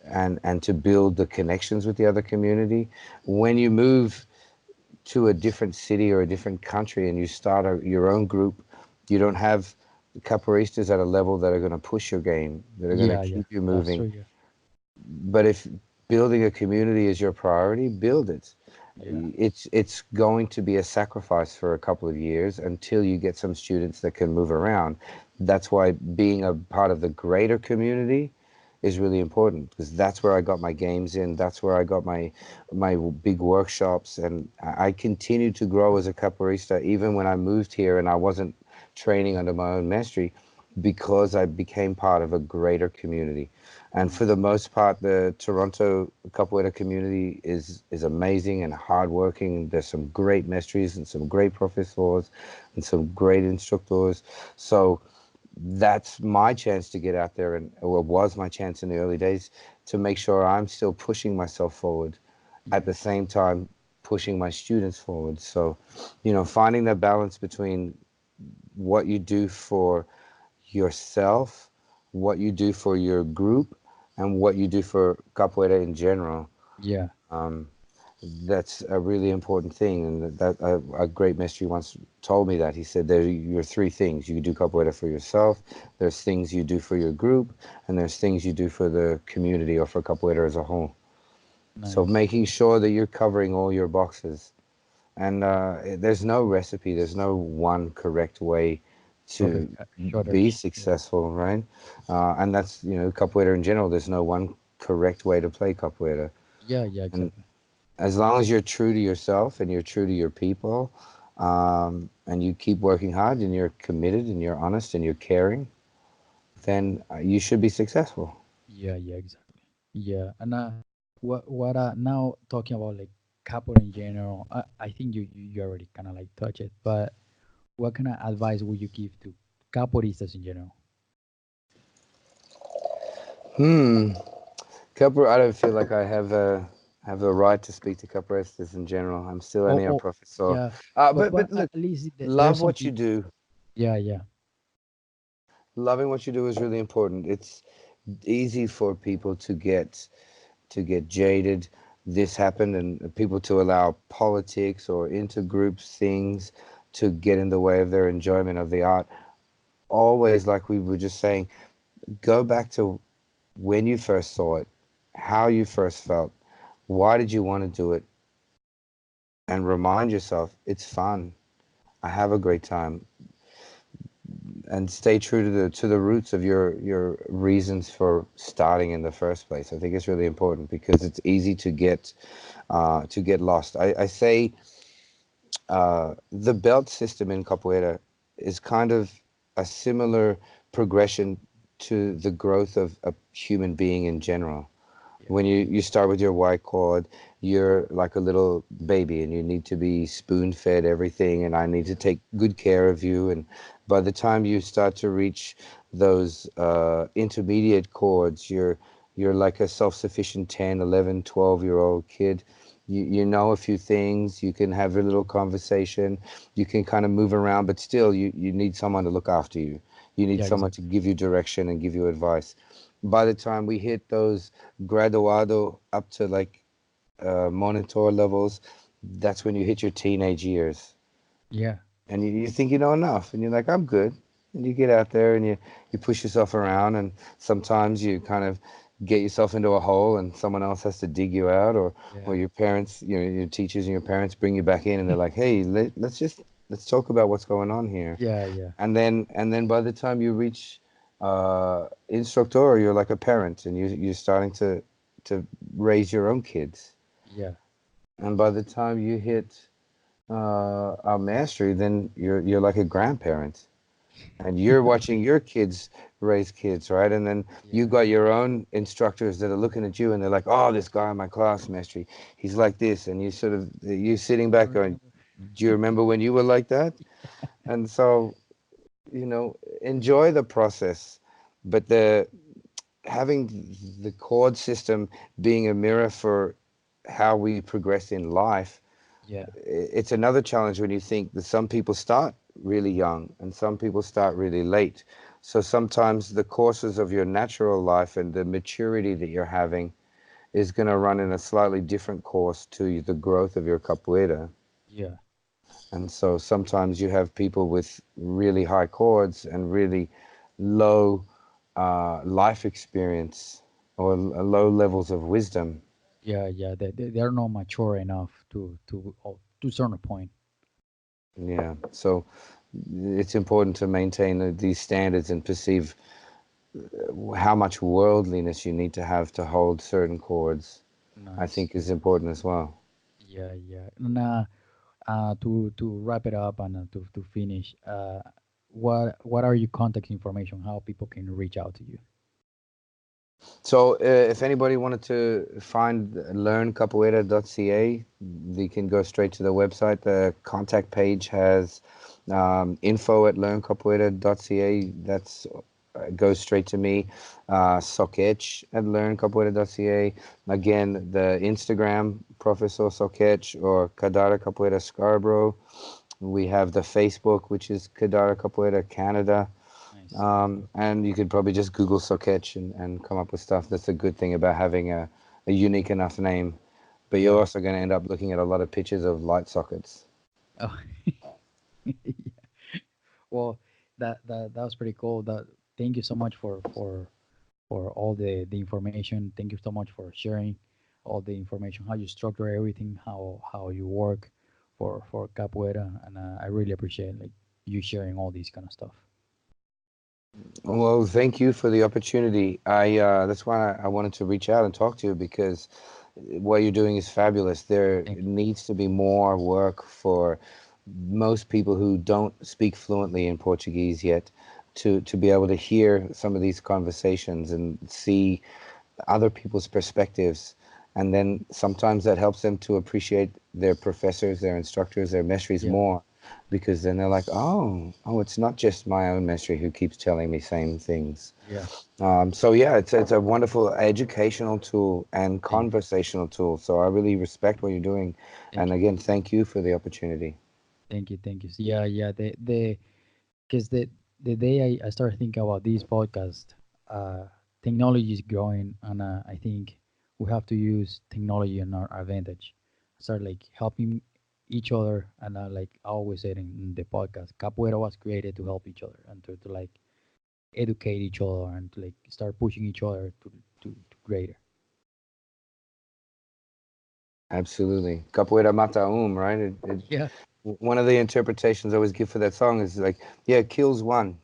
and to build the connections with the other community. When you move to a different city or a different country and you start your own group, you don't have capoeiristas at a level that are going to push your game, that are going to Yeah. Yeah. keep you That's moving. true. Yeah. But if building a community is your priority, build it. Yeah. It's going to be a sacrifice for a couple of years until you get some students that can move around. That's why being a part of the greater community is really important, because that's where I got my games in. That's where I got my big workshops, and I continued to grow as a capoeirista even when I moved here and I wasn't training under my own mastery, because I became part of a greater community. And for the Nice. most part, the Toronto capoeira community is amazing and hardworking. There's some great maestries and some great professors and some great instructors. So that's my chance to get out there, and or was my chance in the early days, to make sure I'm still pushing myself forward, at Yeah. the same time pushing my students forward. So, finding that balance between what you do for yourself, what you do for your group, and what you do for capoeira in general. Yeah. Um, that's a really important thing, and that a great maestri once told me that. He said there are your three things: you do capoeira for yourself, there's things you do for your group, and there's things you do for the community or for capoeira as a whole. So Nice. making sure that you're covering all your boxes, and there's no recipe, there's no one correct way Okay. to Sure. be Yeah. successful, right? And that's, capoeira in general. There's no one correct way to play capoeira. Yeah. Yeah. And Exactly. as long as you're true to yourself and you're true to your people, and you keep working hard and you're committed and you're honest and you're caring, then you should be successful. Yeah. Yeah. Exactly. Yeah. And what now talking about like capoeira in general, I think you already kind of like touch it, but what kind of advice would you give to capoeiristas in general? Hmm. Capoeira, I don't feel like I have the right to speak to capoeiristas in general. I'm still only a Oh, professor. yeah, But but at look, least there's love some what you people. do. Yeah, yeah, Loving what you do is really important. It's easy for people to get jaded. This happened, and people to allow politics or intergroup things to get in the way of their enjoyment of the art. Always, like we were just saying, go back to when you first saw it, how you first felt, why did you want to do it, and remind yourself it's fun. I have a great time, and stay true to the roots of your reasons for starting in the first place. I think it's really important, because it's easy to get lost. I say the belt system in capoeira is kind of a similar progression to the growth of a human being in general. yeah, When you start with your white cord, you're like a little baby and you need to be spoon fed everything, and I need to yeah, take good care of you. And by the time you start to reach those intermediate chords, you're like a self-sufficient 10, 11, 12-year old kid. You know a few things, you can have a little conversation, you can kind of move around, but still you need someone to look after you. You need yeah, someone to exactly. give you direction and give you advice. By the time we hit those graduado up to like monitor levels, that's when you hit your teenage years. Yeah, and you think you know enough, and you're like, I'm good. And you get out there and you push yourself around, and sometimes you kind of get yourself into a hole, and someone else has to dig you out, or Yeah, your parents, your teachers and your parents bring you back in, and they're like, hey, let's talk about what's going on here. yeah, yeah, And then by the time you reach instructor, you're like a parent, and you're starting to raise your own kids. yeah, And by the time you hit a mastery, then you're like a grandparent, and you're watching your kids raise kids, right? And then you yeah. got your own instructors that are looking at you, and they're like, "Oh, this guy in my class, mastery, he's like this," and you sitting I back going, remember. "Do you remember when you were like that?" And so, enjoy the process, but the having the chord system being a mirror for how we progress in life, Yeah, it's another challenge when you think that some people start really young and some people start really late. So sometimes the courses of your natural life and the maturity that you're having is going to run in a slightly different course to the growth of your capoeira. yeah, And so sometimes you have people with really high chords and really low life experience or low levels of wisdom. yeah, yeah. They're not mature enough to certain point. Yeah. So it's important to maintain these standards and perceive how much worldliness you need to have to hold certain chords, I Nice. think is important as well. Yeah, yeah. And to wrap it up and to finish, what are your contact information? How people can reach out to you? So if anybody wanted to find learncapoeira.ca, they can go straight to the website. The contact page has info at learncapoeira.ca. That's goes straight to me. Soquete at learncapoeira.ca. Again, the Instagram, Professor Soquete or Kadara Capoeira Scarborough. We have the Facebook, which is Kadara Capoeira Canada. Nice. And you could probably just Google Soquete and come up with stuff. That's a good thing about having a unique enough name. But you're Yeah. also going to end up looking at a lot of pictures of light sockets. Oh, well, that was pretty cool. That thank you so much for all the information. Thank you so much for sharing all the information, how you structure everything, how you work for capoeira, and I really appreciate like you sharing all these kind of stuff. Well, thank you for the opportunity. That's why I wanted to reach out and talk to you because what you're doing is fabulous. There Thank you. needs to be more work for most people who don't speak fluently in Portuguese yet to be able to hear some of these conversations and see other people's perspectives. And then sometimes that helps them to appreciate their professors, their instructors, their mestries Yeah, more, because then they're like, oh, it's not just my own mestri who keeps telling me same things. yeah. So yeah, it's a wonderful educational tool and Thank you. conversational tool. So I really respect what you're doing, Thank and you. again, thank you for the opportunity. Thank you. Thank you. Yeah, yeah. The because the day I started thinking about this podcast, uh, technology is growing, and I think we have to use technology in our advantage. Start like helping each other, and like I always said in the podcast, capoeira was created to help each other and to like educate each other and to like start pushing each other to greater. Absolutely, capoeira mata right? Yeah, One of the interpretations I always give for that song is like, yeah, it kills one.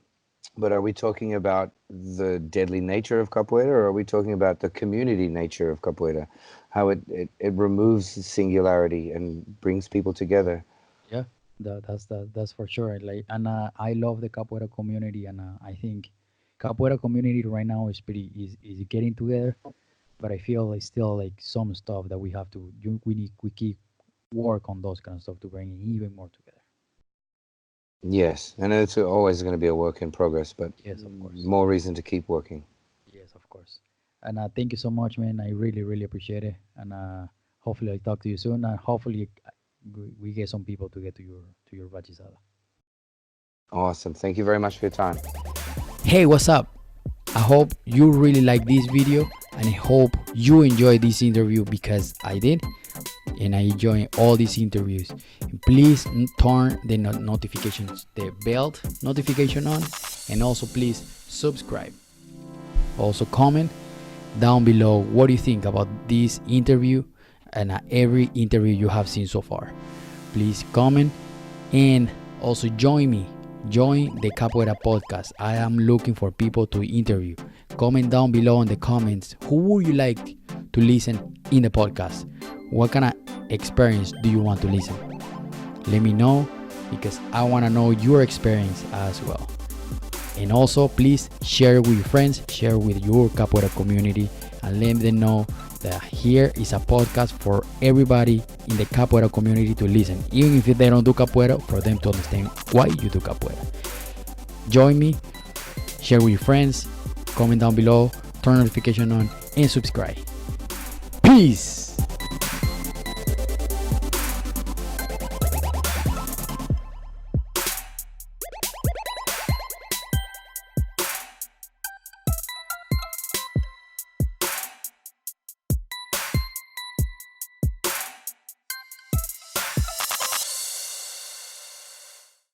But are we talking about the deadly nature of capoeira, or are we talking about the community nature of capoeira? How it removes singularity and brings people together. yeah. That's for sure. Like, and I love the capoeira community, and I think capoeira community right now is pretty is getting together. But I feel like still like some stuff that we have to we keep work on those kind of stuff to bring it even more together. Yes, and it's always going to be a work in progress, but Yes, of course. more reason to keep working. Yes, of course. And thank you so much, man. I really appreciate it. And hopefully I talk to you soon. And hopefully we get some people to get to your bachizada. Awesome. Thank you very much for your time. Hey, what's up? I hope you really like this video, and I hope you enjoy this interview because I did. and I enjoy all these interviews. And please turn the notifications, the bell notification on, and also please subscribe. Also comment down below what do you think about this interview and every interview you have seen so far. Please comment and also join the Capoeira podcast. I am looking for people to interview. Comment down below in the comments who would you like to listen in the podcast. What kind of experience do you want to listen? Let me know, because I want to know your experience as well. And also please share with your friends, share with your Capoeira community, and let them know that here is a podcast for everybody in the Capoeira community to listen, even if they don't do Capoeira, for them to understand why you do Capoeira. Join me, share with your friends, comment down below, turn notification on, and subscribe. Peace.